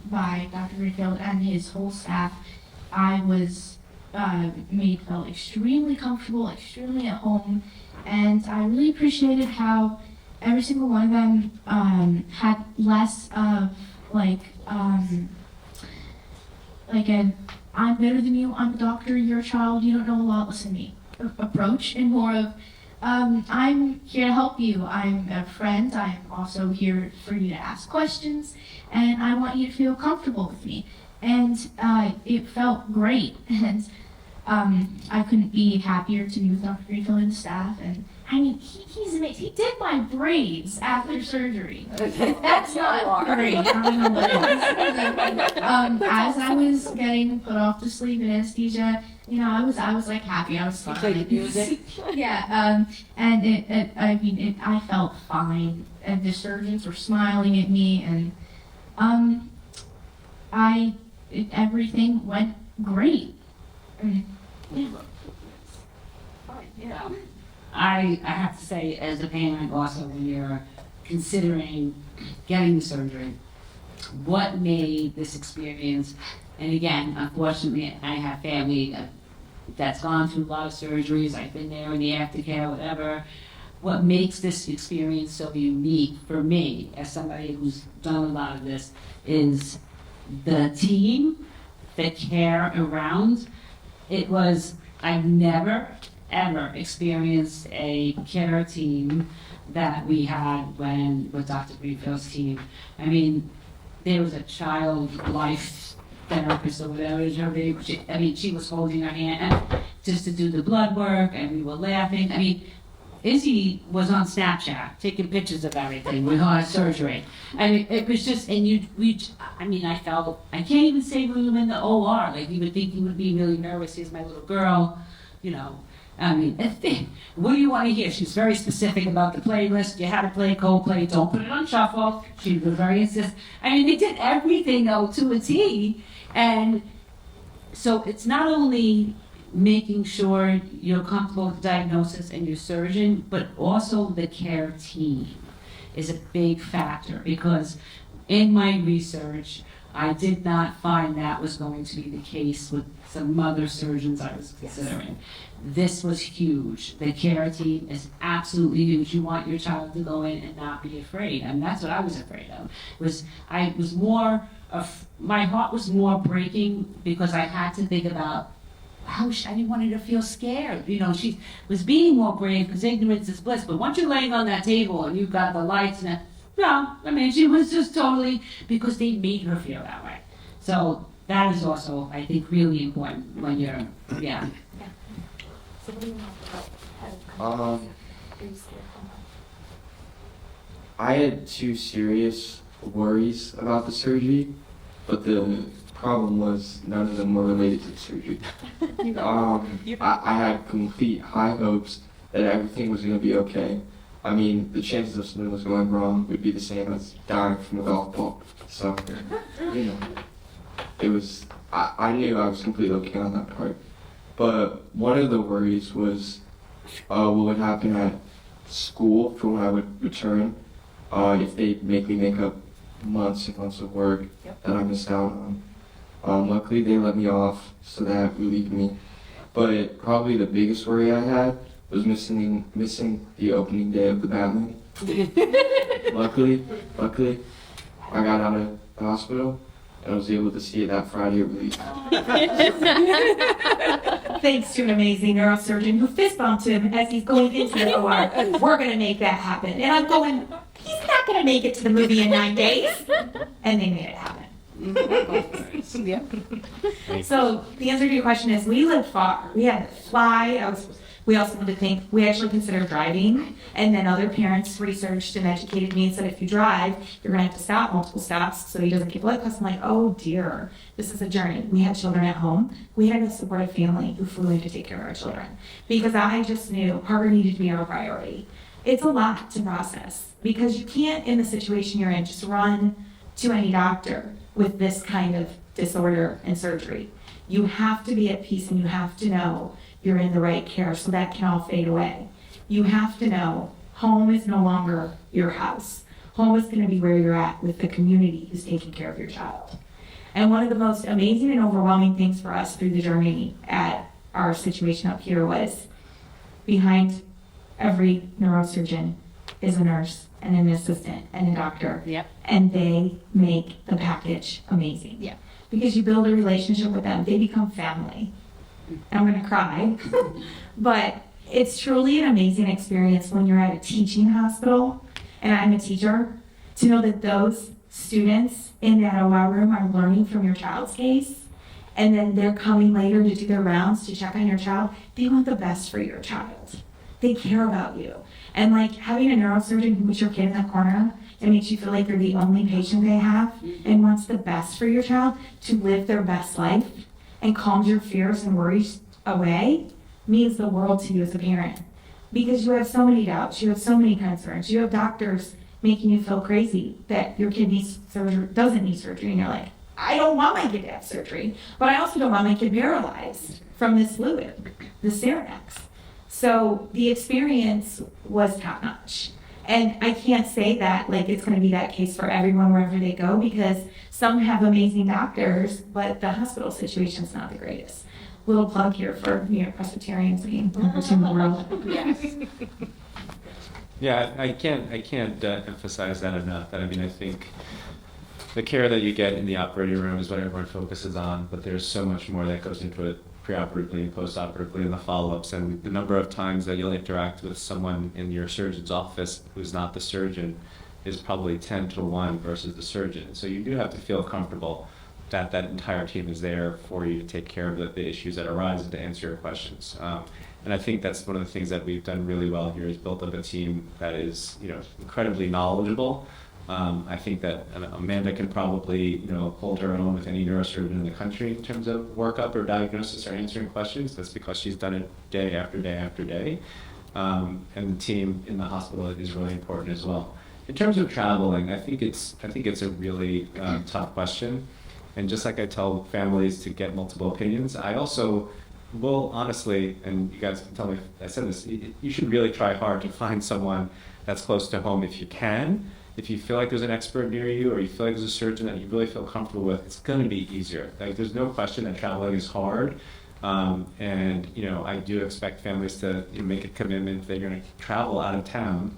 by Dr. Greenfield and his whole staff, I was made feel extremely comfortable, extremely at home, and I really appreciated how every single one of them had less of an I'm better than you, I'm a doctor, you're a child, you don't know a lot, listen to me approach, and more of I'm here to help you, I'm a friend, I'm also here for you to ask questions, and I want you to feel comfortable with me. And it felt great, and I couldn't be happier to be with Dr. Greenfield and the staff. And he's amazing. He did my braids after surgery. That's not great. I don't know what it is. As I was getting put off to sleep in anesthesia, I was happy. I was fine. You played music? Yeah. And I felt fine, and the surgeons were smiling at me, and everything went great. Yeah. I have to say, as a parent also, when you're considering getting the surgery, what made this experience, and again, unfortunately, I have family that's gone through a lot of surgeries, I've been there in the aftercare, whatever. What makes this experience so unique for me, as somebody who's done a lot of this, is the team, the care around. I've never, ever experienced a care team that we had with Dr. Greenfield's team. There was a child life therapist or whatever. She was holding her hand just to do the blood work, and we were laughing. I mean, Izzy was on Snapchat taking pictures of everything with her surgery. And it was just, and I felt, I can't even say we were in the OR. Like, you would think you would be really nervous. Here's my little girl, you know. I mean, what do you want to hear? She's very specific about the playlist. You had to play Coldplay. Don't put it on shuffle. She was very insistent. I mean, they did everything, though, to a T. And so it's not only making sure you're comfortable with the diagnosis and your surgeon, but also the care team is a big factor, because in my research, I did not find that was going to be the case with some other surgeons I was considering. This was huge. The care team is absolutely huge. You want your child to go in and not be afraid. And that's what I was afraid of. My heart was more breaking because I had to think about I didn't want her to feel scared. You know, she was being more brave because ignorance is bliss. But once you're laying on that table and you've got the lights and she was just totally, because they made her feel that way. So that is also, I think, really important when you're, yeah. So what do you I had 2 serious worries about the surgery, but the problem was none of them were related to the surgery. I had complete high hopes that everything was going to be okay. I mean, the chances of something was going wrong would be the same as dying from a golf ball. So, you know, it was, I knew I was completely okay on that part. But one of the worries was what would happen at school for when I would return, if they make me make up months and months of work that I missed out on. Luckily, they let me off, so that relieved me. But probably the biggest worry I had was missing the opening day of the Batman. Luckily, I got out of the hospital and I was able to see it that Friday at release. Thanks to an amazing neurosurgeon who fist bumped him as he's going into the OR. We're going to make that happen. And I'm going, he's not going to make it to the movie in 9 days. And they made it happen. So the answer to your question is we lived far. We had to fly. We also had to think, we actually considered driving, and then other parents researched and educated me and said, if you drive, you're going to have to stop multiple stops so he doesn't get blood clots. I'm like, oh dear, this is a journey. We had children at home. We had a supportive family who flew in to take care of our children because I just knew Parker needed to be our priority. It's a lot to process because you can't, in the situation you're in, just run to any doctor with this kind of disorder and surgery. You have to be at peace and you have to know you're in the right care so that can all fade away. You have to know home is no longer your house. Home is going to be where you're at with the community who's taking care of your child. And one of the most amazing and overwhelming things for us through the journey at our situation up here was behind every neurosurgeon is a nurse and an assistant and a doctor. Yep. And they make the package amazing. Yeah. Because you build a relationship with them. They become family. I'm going to cry. But it's truly an amazing experience when you're at a teaching hospital, and I'm a teacher, to know that those students in that OR room are learning from your child's case, and then they're coming later to do their rounds to check on your child. They want the best for your child. They care about you. And like having a neurosurgeon who puts your kid in the corner and makes you feel like you're the only patient they have and wants the best for your child to live their best life and calms your fears and worries away means the world to you as a parent. Because you have so many doubts, you have so many concerns, you have doctors making you feel crazy that your kid needs surgery, doesn't need surgery, and you're like, I don't want my kid to have surgery, but I also don't want my kid paralyzed from this fluid, the Cernex. So the experience was top notch. And I can't say that like it's going to be that case for everyone wherever they go, because some have amazing doctors, but the hospital situation is not the greatest. Little plug here for New York Presbyterians being number 2 in the world. Yes. Yeah, I can't emphasize that enough. That I mean, I think the care that you get in the operating room is what everyone focuses on, but there's so much more that goes into it preoperatively and postoperatively in the follow-ups, and the number of times that you'll interact with someone in your surgeon's office who's not the surgeon is probably 10 to 1 versus the surgeon. So you do have to feel comfortable that entire team is there for you to take care of the issues that arise and to answer your questions. And I think that's one of the things that we've done really well here is built up a team that is, incredibly knowledgeable. I think that Amanda can probably, hold her own with any neurosurgeon in the country in terms of workup or diagnosis or answering questions. That's because she's done it day after day after day. And the team in the hospital is really important as well. In terms of traveling, I think it's a really tough question. And just like I tell families to get multiple opinions, I also will honestly, and you guys can tell me if I said this, you should really try hard to find someone that's close to home if you can. If you feel like there's an expert near you or you feel like there's a surgeon that you really feel comfortable with, it's going to be easier. Like, there's no question that traveling is hard. And, I do expect families to make a commitment if they're going to travel out of town,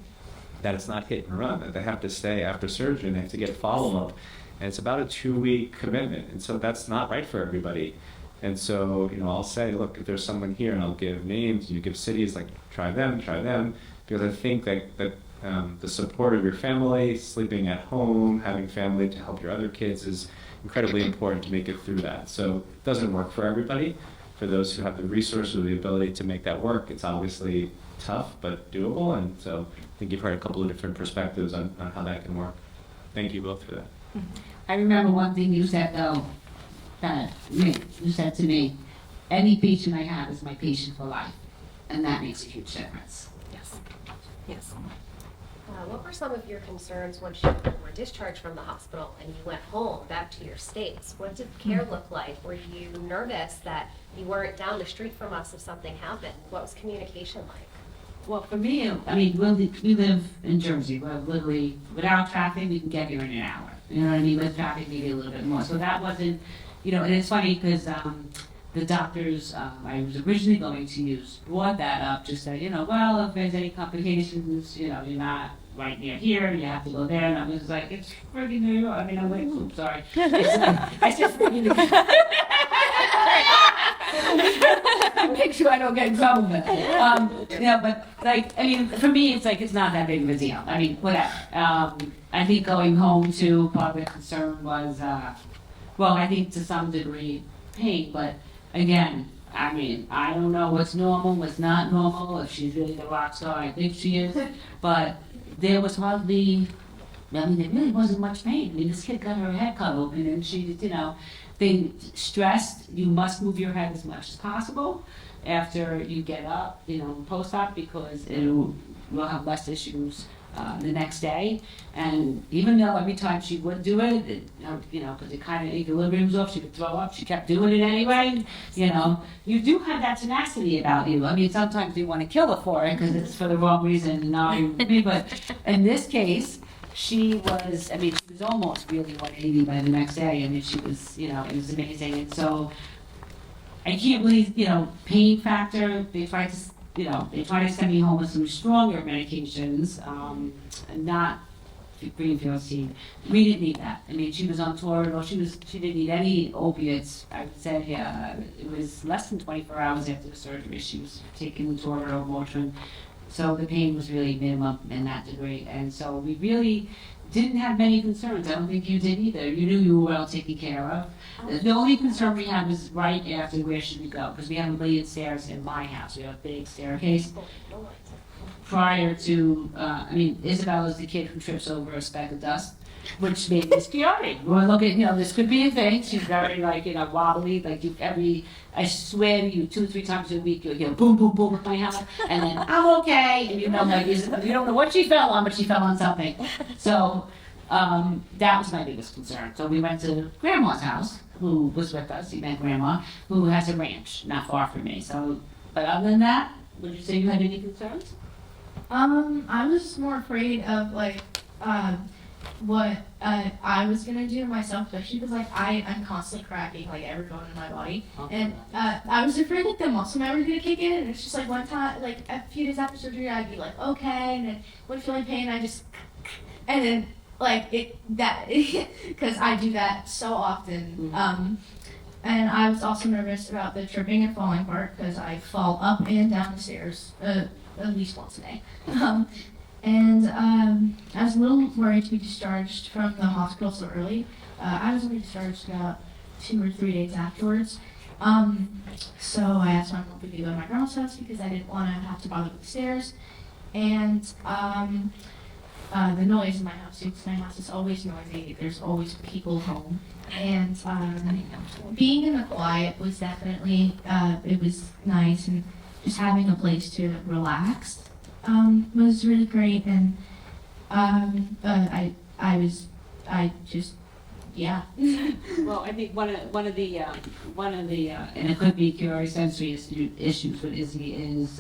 that it's not hit and run, that they have to stay after surgery and they have to get follow-up. And it's about a 2-week commitment. And so that's not right for everybody. And so, I'll say, look, if there's someone here, and I'll give names, you give cities, like, try them, because I think that the support of your family, sleeping at home, having family to help your other kids is incredibly important to make it through that. So it doesn't work for everybody. For those who have the resources or the ability to make that work, it's obviously tough, but doable. And so I think you've heard a couple of different perspectives on how that can work. Thank you both for that. I remember one thing you said, though, you said to me, any patient I have is my patient for life. And that makes a huge difference. Yes. Yes. What were some of your concerns once you were discharged from the hospital and you went home back to your states? What did care look like? Were you nervous that you weren't down the street from us if something happened? What was communication like? Well, for me, we live in Jersey. We're literally, without traffic, we can get here in an hour. You know what I mean? With traffic, maybe a little bit more. So that wasn't, and it's funny because the doctors I was originally going to use brought that up, just said, well, if there's any complications, you're not right near here, you have to go there. And I was like, it's friggin' New York. I'm like, oops, sorry. I said friggin' New York. Make sure I don't get in trouble with it. But for me, it's like, it's not that big of a deal. Whatever. I think going home too, part of the concern was, I think to some degree, pain, but again, I don't know what's normal, what's not normal, if she's really the rock star I think she is, but there was hardly, there really wasn't much pain. This kid got her head cut open and she, being stressed, you must move your head as much as possible after you get up, post-op, because we'll have less issues the next day. And even though every time she would do it, because it kind of equilibrium was off, she would throw up, she kept doing it anyway. You do have that tenacity about you. Sometimes you want to kill her for it because it's for the wrong reason. But in this case, she was almost really 180 by the next day. She was, it was amazing. And so I can't believe, pain factor, they tried to send me home with some stronger medications, and not Greenfield's team. We didn't need that. She was on Toradol. She didn't need any opiates. I would say it was less than 24 hours after the surgery. She was taking the Toradol, Motrin. So the pain was really minimum in that degree. And so we really didn't have many concerns. I don't think you did either. You knew you were well taken care of. The only concern we had was right after where should we go, because we have a million stairs in my house. We have a big staircase. Prior to, Isabella's the kid who trips over a speck of dust, which made me scary. We're looking, this could be a thing. She's very wobbly. I swear to you, 2-3 times a week you'll hear boom, boom, boom with my house, and then I'm okay. And you don't know what she fell on, but she fell on something. So that was my biggest concern. So we went to Grandma's house, who was with us. He met Grandma, who has a ranch not far from me. So, but other than that, would you say you had any concerns? I was more afraid of what I was gonna do to myself, especially because I'm constantly cracking every bone in my body, and I was afraid the muscle memory was gonna kick in, and it's just one time, a few days after surgery, I'd be okay, and then when feeling pain, and then because I do that so often, and I was also nervous about the tripping and falling part because I fall up and down the stairs at least once a day. And I was a little worried to be discharged from the hospital so early. I was only discharged about 2 or 3 days afterwards. So I asked my mom if we could go to my grandma's house because I didn't want to have to bother with the stairs. And the noise in my house, because my house is always noisy, there's always people home. And being in the quiet was definitely, it was nice, and just having a place to relax was really great. And yeah. Well, I think one of the and it could be Curie sensory issues with Izzy is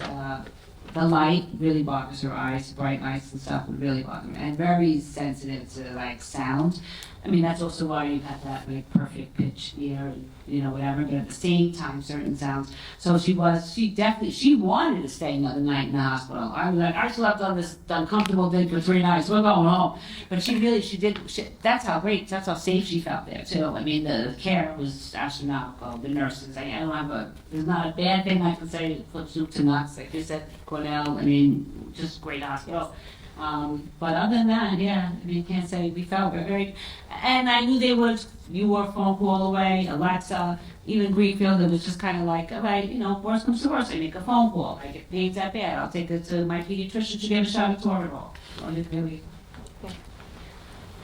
the light really bothers her eyes, bright lights and stuff would really bother her, and very sensitive to like sound. I mean, that's also why you have that like perfect pitch ear, you know, whatever, but at the same time, certain sounds. So she wanted to stay another night in the hospital. I was like, I slept on this uncomfortable thing for 3 nights, we're going home. But that's how safe she felt there too. I mean, the care was astronomical, the nurses, there's not a bad thing I can say for soup to nuts, like you said, Cornell, I mean, just great hospital. But other than that, yeah, I mean, can't say we felt very, and I knew you were a phone call away, Alexa, even Greenfield, it was just kind of like, all right, you know, worst comes to worst, I make a phone call, I get paid that bad, I'll take it to my pediatrician to get a shot of Toradol.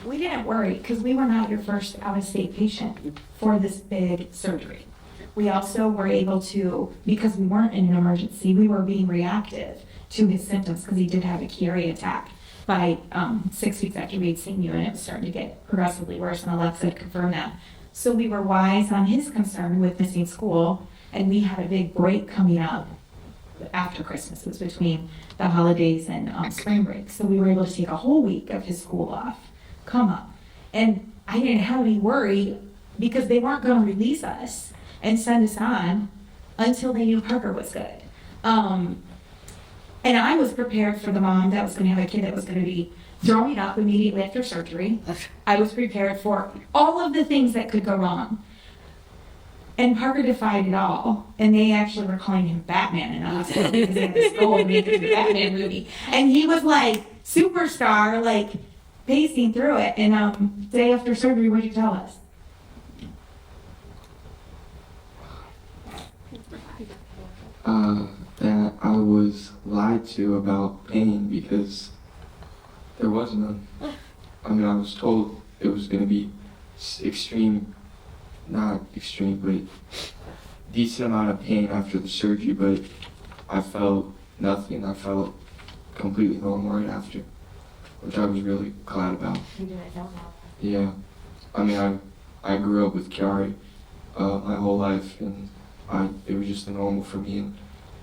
We didn't worry because we were not your first out-of-state patient for this big surgery. We also were able to, because we weren't in an emergency, we were being reactive to his symptoms because he did have a Chiari attack by 6 weeks after we had seen you, and it was starting to get progressively worse, and Alexa had confirmed that. So we were wise on his concern with missing school, and we had a big break coming up after Christmas. It was between the holidays and spring break. So we were able to take a whole week of his school off, come up. And I didn't have any worry because they weren't going to release us and send us on until they knew Parker was good. And I was prepared for the mom that was going to have a kid that was going to be throwing up immediately after surgery. I was prepared for all of the things that could go wrong. And Parker defied it all. And they actually were calling him Batman in the hospital because he had this goal to make it a Batman movie. And he was like superstar, like pacing through it. And day after surgery, what did you tell us? That I was lied to about pain because there was none. I mean, I was told it was going to be not extreme, but decent amount of pain after the surgery, but I felt nothing. I felt completely normal right after, which I was really glad about. Yeah. I mean, I grew up with Chiari my whole life, and it was just normal for me, and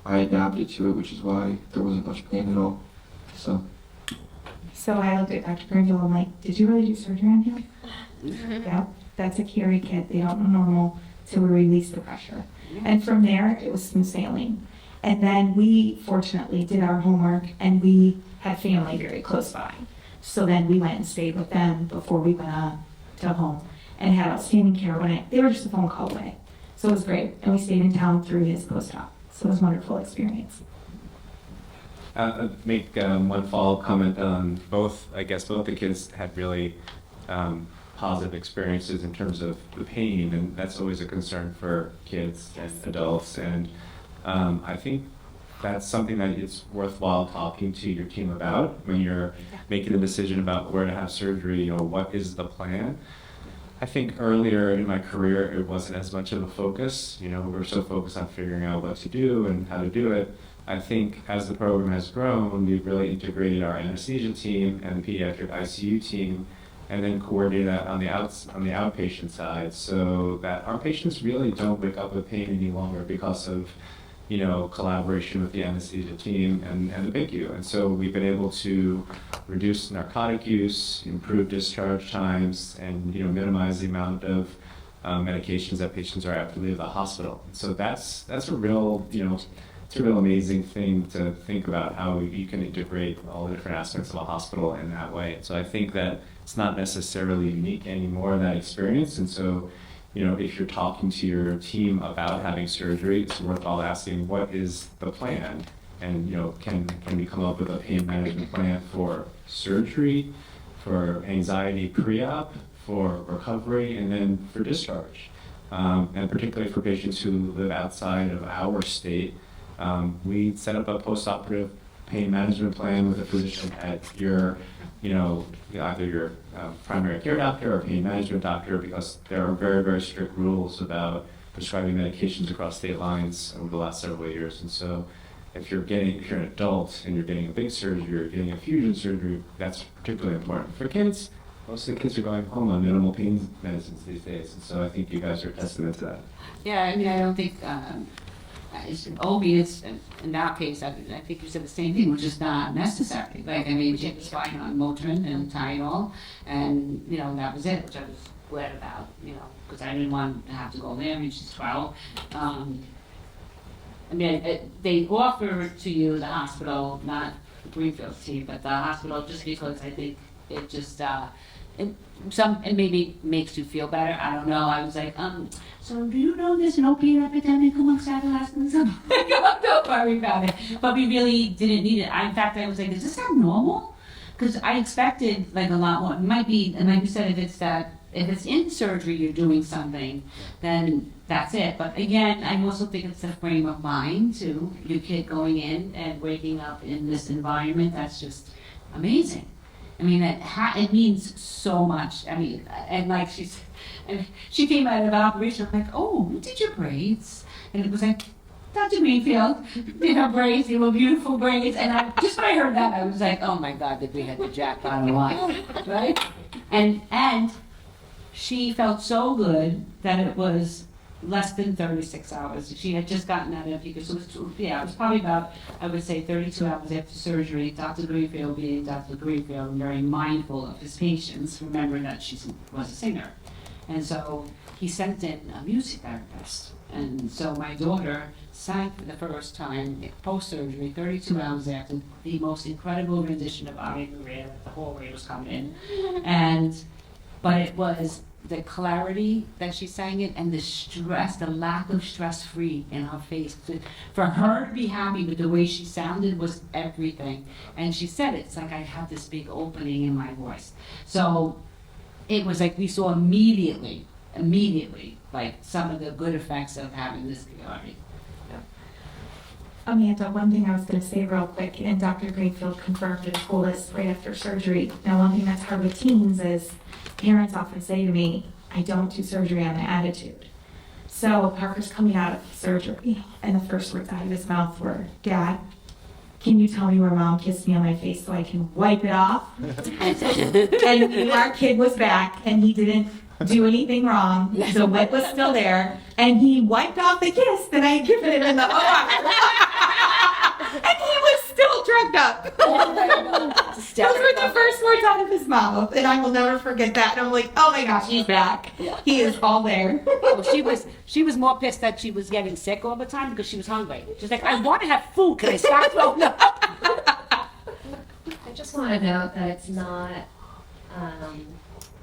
I adapted to it, which is why there wasn't much pain at all. So I looked at Dr. Greenfield, I'm like, did you really do surgery on him? Yeah, that's a Chiari kid. They don't know normal till we release the pressure. And from there, it was smooth sailing. And then we fortunately did our homework, and we had family very close by. So then we went and stayed with them before we went to home and had outstanding care they were just a phone call away. So it was great. And we stayed in town through his post-op. So it was a wonderful experience. Make one follow-up comment on both. I guess both the kids had really positive experiences in terms of the pain, and that's always a concern for kids and adults. And I think that's something that it's worthwhile talking to your team about when you're making a decision about where to have surgery. You know, what is the plan? I think earlier in my career, it wasn't as much of a focus. You know, we were so focused on figuring out what to do and how to do it. I think as the program has grown, we've really integrated our anesthesia team and the pediatric ICU team, and then coordinated that on the outpatient side, so that our patients really don't wake up with pain any longer because of, you know, collaboration with the anesthesia team and the PICU. And so we've been able to reduce narcotic use, improve discharge times, and, you know, minimize the amount of medications that patients are apt to leave the hospital. So that's a real, you know, it's a real amazing thing to think about, how you can integrate all the different aspects of a hospital in that way. So I think that it's not necessarily unique anymore, that experience. And so, you know, if you're talking to your team about having surgery, it's worthwhile asking, what is the plan? And, you know, can we come up with a pain management plan for surgery, for anxiety pre-op, for recovery, and then for discharge? and particularly for patients who live outside of our state. We set up a post-operative pain management plan with a physician at your, either your primary care doctor or pain management doctor, because there are very, very strict rules about prescribing medications across state lines over the last several years. And so if you're an adult and you're getting a big surgery or getting a fusion surgery, that's particularly important. For kids, most of the kids are going home on minimal pain medicines these days. And so I think you guys are a testament to that. Yeah, I mean, I don't think, opiates, in our case, I think you said the same thing, which is not necessary. Like, I mean, she was fine on Motrin and Tylenol, and, that was it, which I was glad about, because I didn't want to have to go there. I mean, she's 12. They offer to you, the hospital, not the Greenfield team, but the hospital, just because I think it just, it maybe makes you feel better. I don't know. I was like, so do you know there's an opiate epidemic amongst adolescents? Don't worry about it. But we really didn't need it. In fact, I was like, is this not normal? Because I expected like a lot more. It might be, and like you said, if it's in surgery, you're doing something, then that's it. But again, I also think it's a frame of mind too. Your kid going in and waking up in this environment, that's just amazing. I mean, it means so much. I mean, and like she came out of operation, I'm like, oh, who did your braids? And it was like, Dr. Greenfield did her braids, they were beautiful braids. And just when I heard that, I was like, oh my God, that we had the jackpot of life, right? And she felt so good that it was less than 36 hours. She had just gotten out of because it was probably about, I would say, 32 hours after surgery. Dr. Greenfield, being Dr. Greenfield, very mindful of his patients, remembering that she was a singer. And so he sent in a music therapist. And so my daughter sang for the first time post-surgery, 32 hours after, the most incredible rendition of Ave Maria. The whole way was coming in. But it was the clarity that she sang it and the stress, the lack of stress-free in her face. For her to be happy with the way she sounded was everything. And she said it's like I have this big opening in my voice. So it was like we saw immediately, like some of the good effects of having this clarity. Amanda, one thing I was going to say real quick, and Dr. Greenfield confirmed and told us right after surgery. Now, one thing that's hard with teens is parents often say to me, I don't do surgery on my attitude. So Parker's coming out of surgery, and the first words out of his mouth were, Dad, can you tell me where Mom kissed me on my face so I can wipe it off? And our kid was back, and he didn't do anything wrong. The wet was still there, and he wiped off the kiss that I had given him in the OR. And he was still drugged up. Those were the first words out of his mouth, and I will never forget that. And I'm like, oh my gosh, he's back. He is all there. She was more pissed that she was getting sick all the time because she was hungry. She's like, I want to have food. Can I stop? No. I just want to note that it's not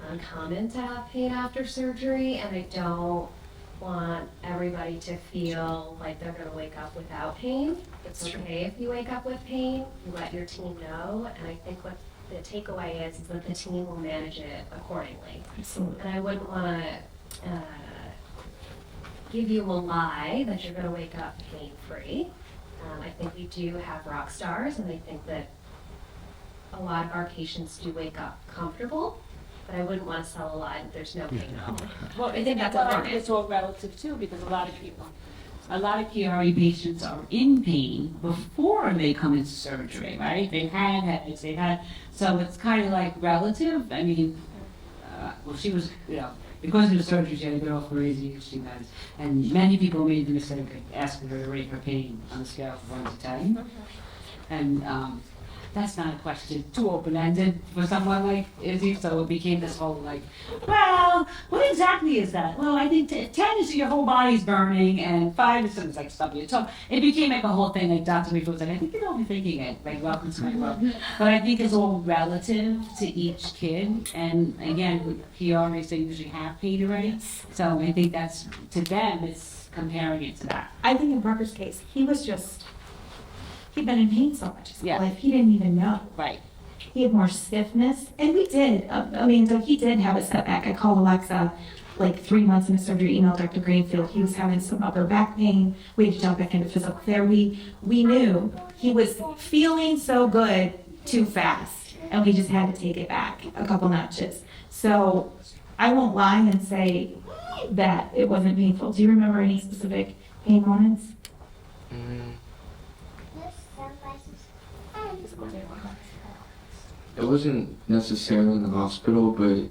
uncommon to have pain after surgery, and I don't want everybody to feel like they're going to wake up without pain. It's okay if you wake up with pain. You let your team know, and I think what the takeaway is that the team will manage it accordingly. Absolutely. And I wouldn't want to give you a lie that you're going to wake up pain-free. I think we do have rock stars, and I think that a lot of our patients do wake up comfortable. But I wouldn't want to sell a lie that there's no pain at all. Well, I think that's it's all relative too, because a lot of PRE patients are in pain before they come into surgery, right? They've had headaches, so it's kind of like relative. I mean, well, she was, because of the surgery, she had to go off crazy, and many people made the mistake of asking her to rate her pain on a scale of 1 to 10. And that's not a question too open-ended for someone like Izzy, so it became this whole like, well, what exactly is that? Well, I think 10 is your whole body's burning, and 5 is something like stuff your toe. It became like a whole thing, like Dr. Greenfield was like, I think you're overthinking it, like welcome to my world. But I think it's all relative to each kid, and again, with PRs, they usually have pain already, so I think that's, to them, it's comparing it to that. I think in Parker's case, he'd been in pain so much his life, he didn't even know. Right. He had more stiffness, and we did. He did have a setback. I called Alexa like 3 months into surgery, emailed Dr. Greenfield. He was having some upper back pain. We had to jump back into physical therapy. We knew he was feeling so good too fast, and we just had to take it back a couple notches. So I won't lie and say that it wasn't painful. Do you remember any specific pain moments? It wasn't necessarily in the hospital, but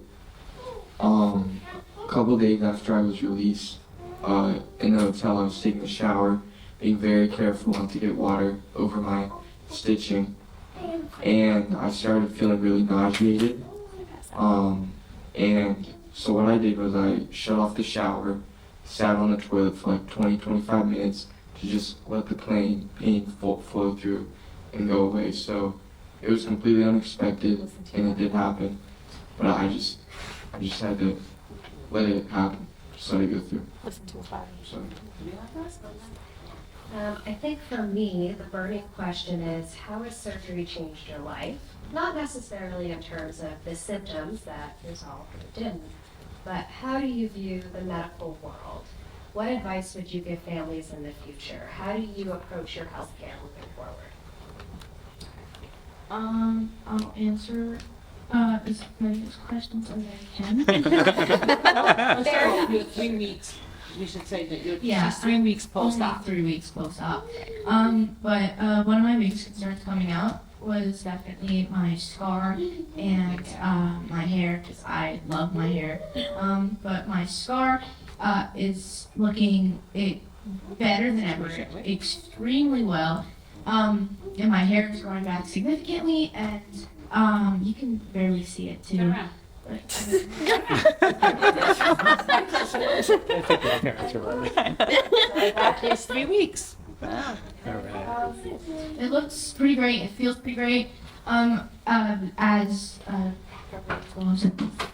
a couple days after I was released, in the hotel I was taking a shower, being very careful not to get water over my stitching, and I started feeling really nauseated. And so what I did was I shut off the shower, sat on the toilet for like 20-25 minutes to just let the pain flow through and go away. So it was completely unexpected, and it did happen, but I just had to let it happen, just let it go through. Listen to his body. So. I think for me, the burning question is, how has surgery changed your life? Not necessarily in terms of the symptoms that resolved or didn't, but how do you view the medical world? What advice would you give families in the future? How do you approach your healthcare moving forward? I'll answer as many questions as I can. You're 3 weeks. We should say that you're Yeah, she's 3 weeks Only post-op. 3 weeks post-op. But one of my biggest concerns coming out was definitely my scar and my hair, because I love my hair. But my scar is looking better than ever, extremely well. And my hair is growing back significantly, and you can barely see it too. Turn around. It's 3 weeks. It looks pretty great. It feels pretty great.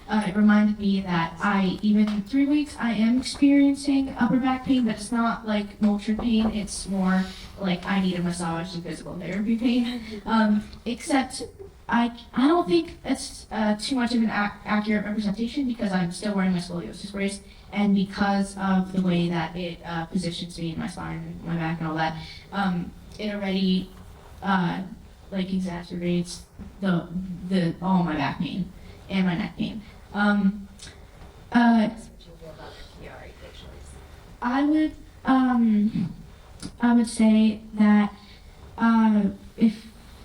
It reminded me that even in 3 weeks, I am experiencing upper back pain, but it's not like Motrin pain. It's more like I need a massage and physical therapy pain. Except I don't think it's too much of an accurate representation, because I'm still wearing my scoliosis brace, and because of the way that it positions me in my spine and my back and all that, it already like exacerbates the all my back pain and my neck pain. What would you feel about the Chiari patients? I would say that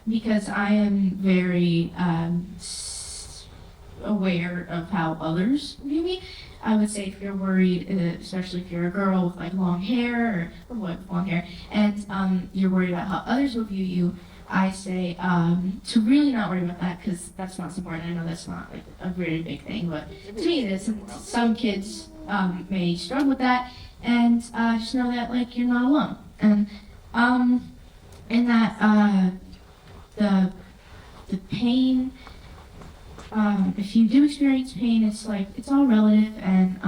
because I am very aware of how others view me, I would say if you're worried, especially if you're a girl with like long hair or a boy with long hair, and you're worried about how others will view you, I say to really not worry about that, because that's not important. I know that's not like a very big thing, but to me it is. And some kids may struggle with that, and just know that like you're not alone, and that the pain. If you do experience pain, it's like it's all relative, and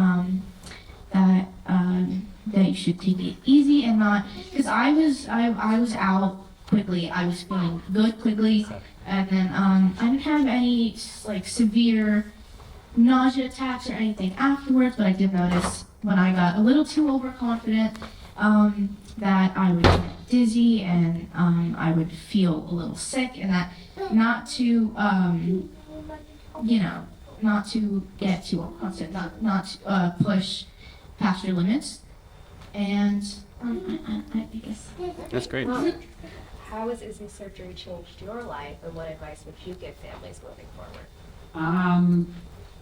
that you should take it easy and not, because I was out quickly. I was feeling good quickly, and then I didn't have any like severe nausea attacks or anything afterwards. But I did notice when I got a little too overconfident that I would get dizzy, and I would feel a little sick, and that not to not to get too constant, not to push past your limits, and I guess That's great. Well, how has Izzy's surgery changed your life, and what advice would you give families moving forward?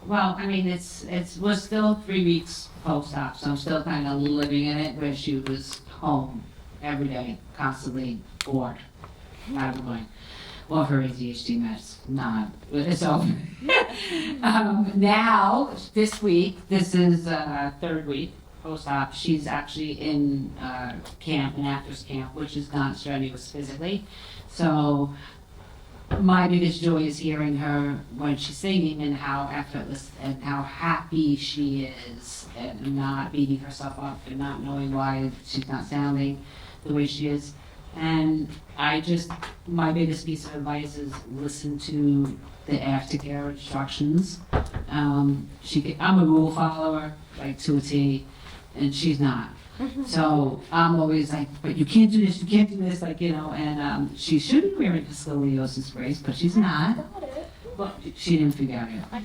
Well, I mean, we're still 3 weeks post-op, so I'm still kind of living in it, where she was home every day, constantly bored, out of mind. Well, her ADHD meds, not. So now, this week, this is 3rd week post-op. She's actually in camp, an actors camp, which is not strenuous physically. So my biggest joy is hearing her when she's singing, and how effortless and how happy she is, and not beating herself up and not knowing why she's not sounding the way she is. And my biggest piece of advice is listen to the aftercare instructions. I'm a rule follower, like to a T, and she's not. So I'm always like, but you can't do this, you can't do this, like, and she should be wearing a scoliosis brace, but she's not. Well, she didn't figure it out. I'm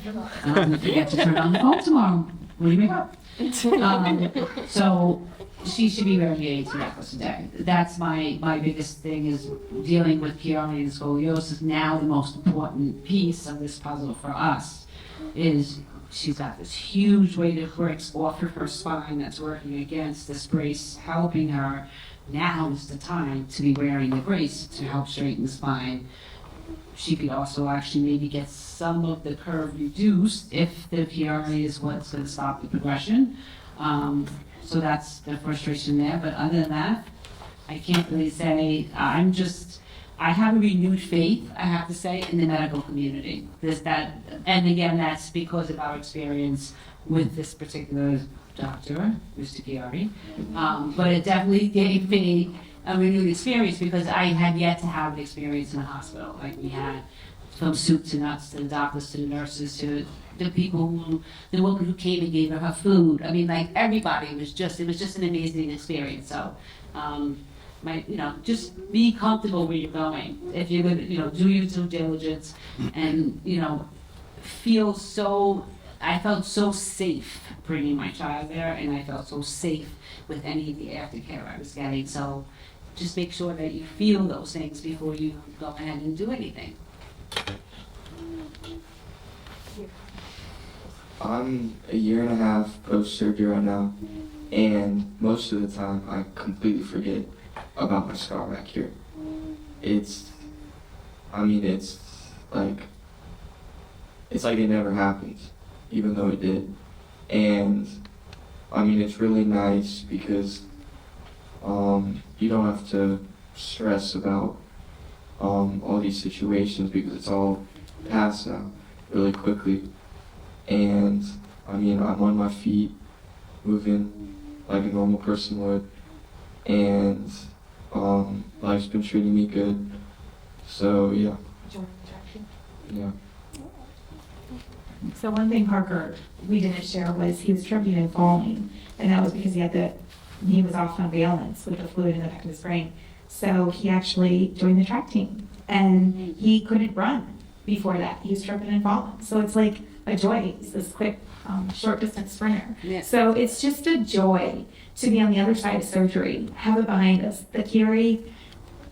gonna forget to turn on the phone tomorrow. What do you make? So she should be wearing 18 necklace a day. That's my biggest thing is dealing with Chiari and scoliosis. Now the most important piece of this puzzle for us is she's got this huge weight of bricks off of her spine that's working against this brace, helping her. Now is the time to be wearing the brace to help straighten the spine. She could also actually maybe get some of the curve reduced if the PRA is what's going to stop the progression. So that's the frustration there. But other than that, I can't really say. I have a renewed faith, I have to say, in the medical community. And again, that's because of our experience with this particular doctor, Mr. Chiari. But it definitely gave me a renewed experience because I had yet to have an experience in a hospital. Like we had from soup to nuts to the doctors to the nurses to the people the woman who came and gave her food. I mean, like everybody it was just an amazing experience. So, just be comfortable where you're going. If you're going to, do your due diligence and, I felt so safe bringing my child there and I felt so safe with any of the aftercare I was getting. So just make sure that you feel those things before you go ahead and do anything. I'm a year and a half post-surgery right now, and most of the time I completely forget about my scar back here. It's like it never happened, even though it did. And it's really nice because you don't have to stress about all these situations because it's all past now really quickly. And I'm on my feet, moving like a normal person would, and life's been treating me good. So yeah. Yeah. So one thing Parker, we didn't share was he was tripping and falling, and that was because he was off on valence with the fluid in the back of his brain. So he actually joined the track team, and he couldn't run before that. He was tripping and falling. So it's like a joy. He's this quick, short distance sprinter. Yeah. So it's just a joy to be on the other side of surgery, have it behind us. The Chiari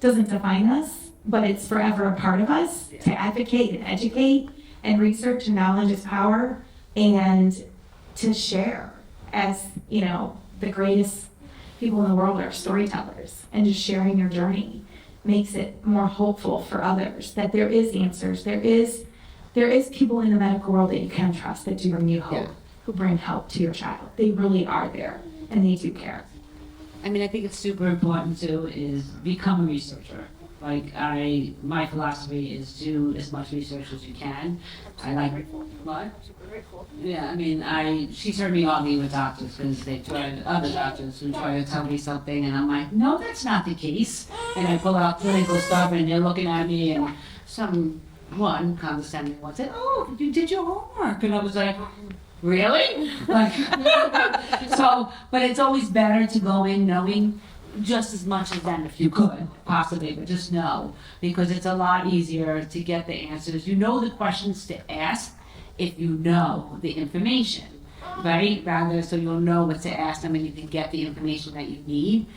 doesn't define us, but it's forever a part of us to advocate and educate and research, and knowledge is power, and to share as, the greatest people in the world are storytellers, and just sharing your journey makes it more hopeful for others that there is answers. There is people in the medical world that you can trust that do bring you hope, who bring help to your child. They really are there, and they do care. I think it's super important too is become a researcher. My philosophy is do as much research as you can. I like what? Super grateful. Yeah, she's heard me argue with doctors because they tried other doctors who try to tell me something, and I'm like, no, that's not the case. And I pull out clinical stuff, and they're looking at me, and one condescending one said, "Oh, you did your homework," and I was like, really? But it's always better to go in knowing just as much as them if you could, possibly, but just know, because it's a lot easier to get the answers. You know the questions to ask if you know the information, right? Rather, so you'll know what to ask them and you can get the information that you need.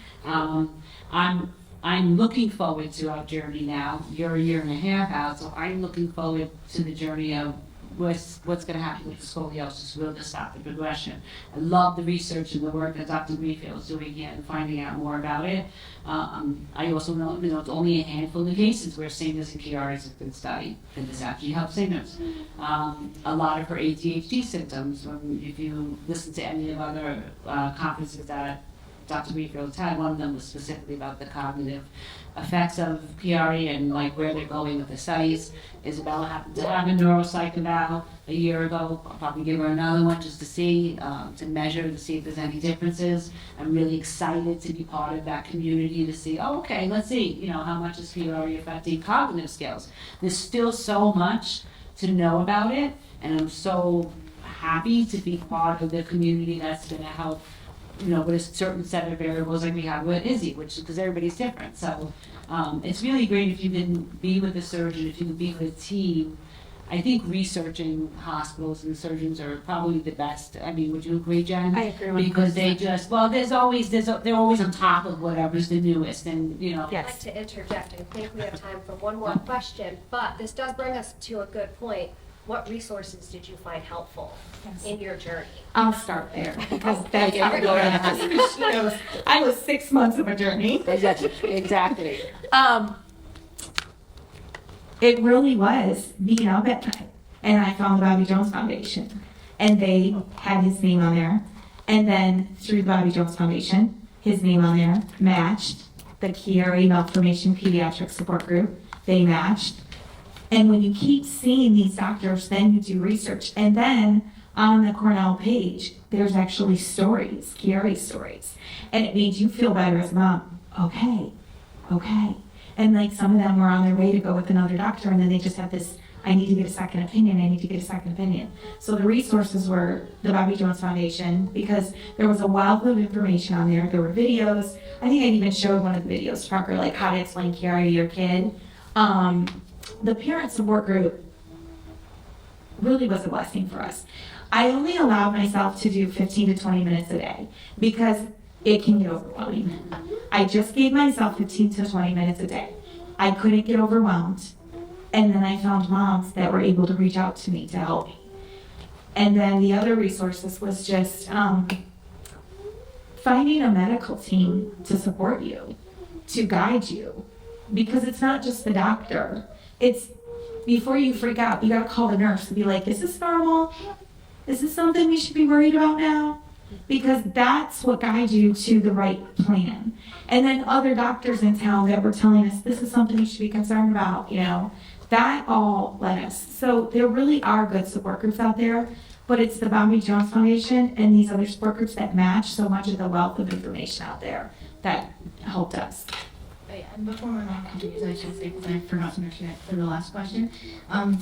I'm looking forward to our journey now. You're a year and a half out, so I'm looking forward to the journey of what's going to happen with the scoliosis. Will this stop the progression? I love the research and the work that Dr. Greenfield is doing here and finding out more about it. I also know, it's only a handful of cases where sameness and PRs have been studied, and this actually helps sameness. A lot of her ADHD symptoms, if you listen to any of other conferences that Dr. Greenfield's had. One of them was specifically about the cognitive effects of PRE and like where they're going with the studies. Isabella happened to have a neuropsych eval a year ago. I'll probably give her another one just to see, to measure, to see if there's any differences. I'm really excited to be part of that community to see, oh, okay, let's see, you know, how much is PRE affecting cognitive skills. There's still so much to know about it, and I'm so happy to be part of the community that's going to help, you know, with a certain set of variables like we have with Izzy, which because everybody's different. So it's really great if you can be with a surgeon, if you can be with a team. I think researching hospitals and surgeons are probably the best. I mean, would you agree, Jen? I agree. Because they just, well, they're always on top of whatever's the newest, and you know. I'd like to interject. I think we have time for one more question, but this does bring us to a good point. What resources did you find helpful in your journey? I'll start there because that's how we go around. She knows I was 6 months of a journey. Exactly. It really was being up at night. And I found the Bobby Jones Foundation. And they had his name on there. And then through the Bobby Jones Foundation, his name on there matched the Chiari Malformation Pediatric Support Group. They matched. And when you keep seeing these doctors, then you do research. And then on the Cornell page, there's actually stories, Chiari stories. And it made you feel better as a mom. Okay. And like some of them were on their way to go with another doctor, and then they just have this, I need to get a second opinion. So the resources were the Bobby Jones Foundation, because there was a wealth of information on there. There were videos. I think I even showed one of the videos to Parker, like how to explain Chiari to your kid. The parent support group really was a blessing for us. I only allowed myself to do 15 to 20 minutes a day because it can get overwhelming. I just gave myself 15 to 20 minutes a day. I couldn't get overwhelmed. And then I found moms that were able to reach out to me to help me. And then the other resources was just finding a medical team to support you, to guide you. Because it's not just the doctor. It's, before you freak out, you gotta call the nurse and be like, is this normal? Is this something we should be worried about now? Because that's what guides you to the right plan. And then other doctors in town that were telling us, this is something you should be concerned about, you know, that all led us. So there really are good support groups out there, but it's the Bobby Jones Foundation and these other support groups that match so much of the wealth of information out there that helped us. And before my mom continues, I should say, because I forgot to mention it for the last question,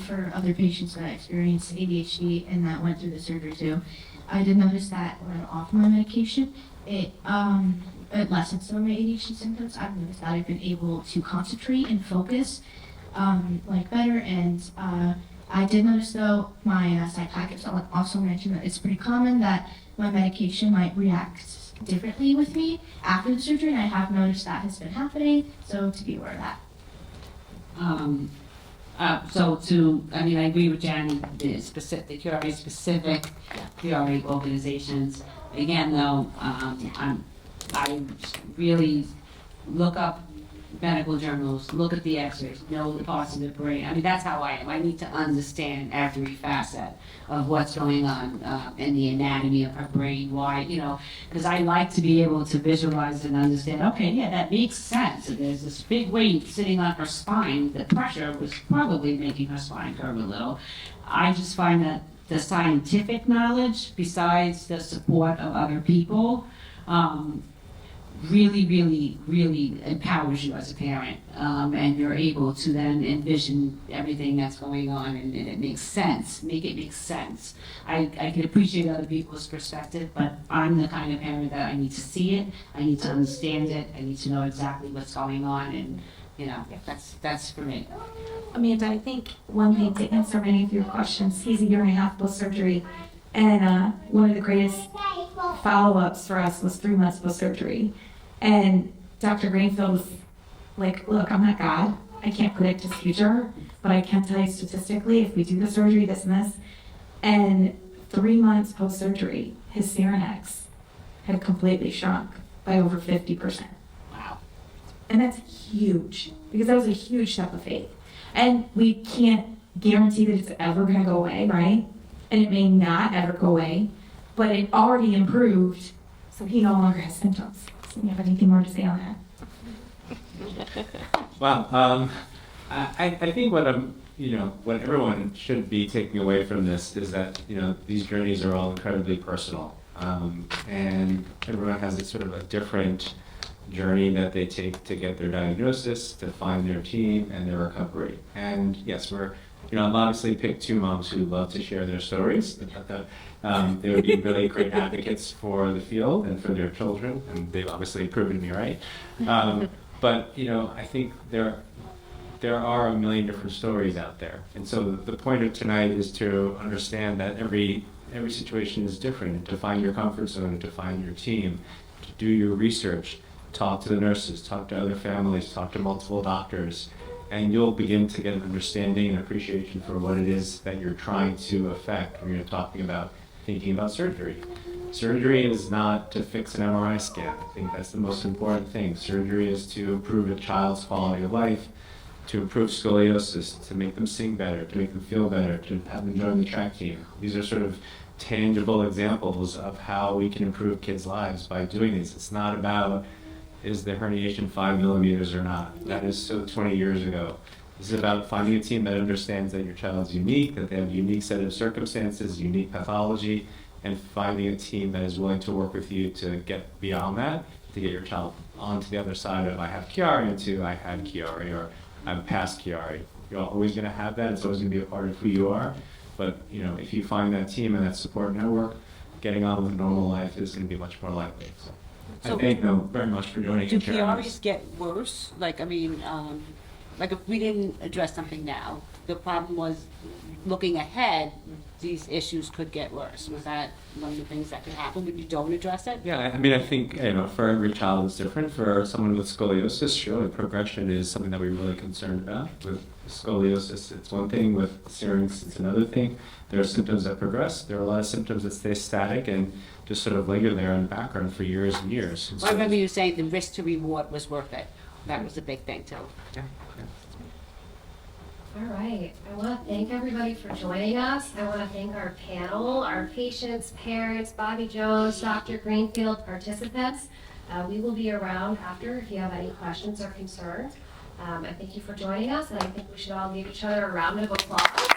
for other patients that experience ADHD and that went through the surgery too, I did notice that when I'm off my medication, it lessened some of my ADHD symptoms. I've noticed that I've been able to concentrate and focus like better, and I did notice though, my psychiatrist also mentioned that it's pretty common that my medication might react differently with me after the surgery, and I have noticed that has been happening, so to be aware of that. I agree with Jen, the QRA specific QRA organizations. Again, though, I really look up medical journals, look at the x-rays, know the parts of the brain. I mean, that's how I am. I need to understand every facet of what's going on in the anatomy of her brain, why, you know, because I like to be able to visualize and understand, okay, yeah, that makes sense. And there's this big weight sitting on her spine. The pressure was probably making her spine curve a little. I just find that the scientific knowledge, besides the support of other people, really empowers you as a parent, and you're able to then envision everything that's going on, and it makes sense. Make it make sense. I can appreciate other people's perspective, but I'm the kind of parent that I need to see it, I need to understand it, I need to know exactly what's going on, and you know, that's for me. Amanda, I think one thing to answer many of your questions, he's a year and a half post-surgery, and one of the greatest follow-ups for us was 3 months post-surgery. And Dr. Greenfield was like, look, I'm not God. I can't predict his future, but I can tell you statistically, if we do the surgery, this and this. And 3 months post-surgery, his syrinx had completely shrunk by over 50%. Wow. And that's huge, because that was a huge step of faith. And we can't guarantee that it's ever going to go away, right? And it may not ever go away, but it already improved, so he no longer has symptoms. Do you have anything more to say on that? Wow. I think what what everyone should be taking away from this is that, these journeys are all incredibly personal. And everyone has a sort of a different journey that they take to get their diagnosis, to find their team and their recovery. And yes, I've obviously picked two moms who love to share their stories. They would be really great advocates for the field and for their children, and they've obviously proven me right. But I think there are a million different stories out there, and so the point of tonight is to understand that every situation is different, and to find your comfort zone, and to find your team, to do your research, talk to the nurses, talk to other families, talk to multiple doctors, and you'll begin to get an understanding and appreciation for what it is that you're trying to affect when you're thinking about surgery. Surgery is not to fix an MRI scan. I think that's the most important thing. Surgery is to improve a child's quality of life, to improve scoliosis, to make them sing better, to make them feel better, to have them join the track team. These are sort of tangible examples of how we can improve kids' lives by doing these. It's not about, is the herniation 5 millimeters or not? That is so 20 years ago. This is about finding a team that understands that your child's unique, that they have a unique set of circumstances, unique pathology, and finding a team that is willing to work with you to get beyond that, to get your child onto the other side of I have Chiari into I had Chiari, or I'm past Chiari. You're always going to have that. It's always going to be a part of who you are. But if you find that team and that support network, getting on with normal life is going to be much more likely. So I thank them very much for joining. Do PRs get worse? Like if we didn't address something now, the problem was looking ahead, these issues could get worse. Was that one of the things that could happen when you don't address it? Yeah, I think for every child it's different. For someone with scoliosis, surely progression is something that we're really concerned about. With scoliosis, it's one thing. With syrinx, it's another thing. There are symptoms that progress. There are a lot of symptoms that stay static and just sort of linger there in the background for years and years. And I remember you saying the risk to reward was worth it. That was a big thing too. Yeah. All right. I want to thank everybody for joining us. I want to thank our panel, our patients, parents, Bobby Jones, Dr. Greenfield, participants. We will be around after if you have any questions or concerns. I thank you for joining us, and I think we should all give each other a round of applause.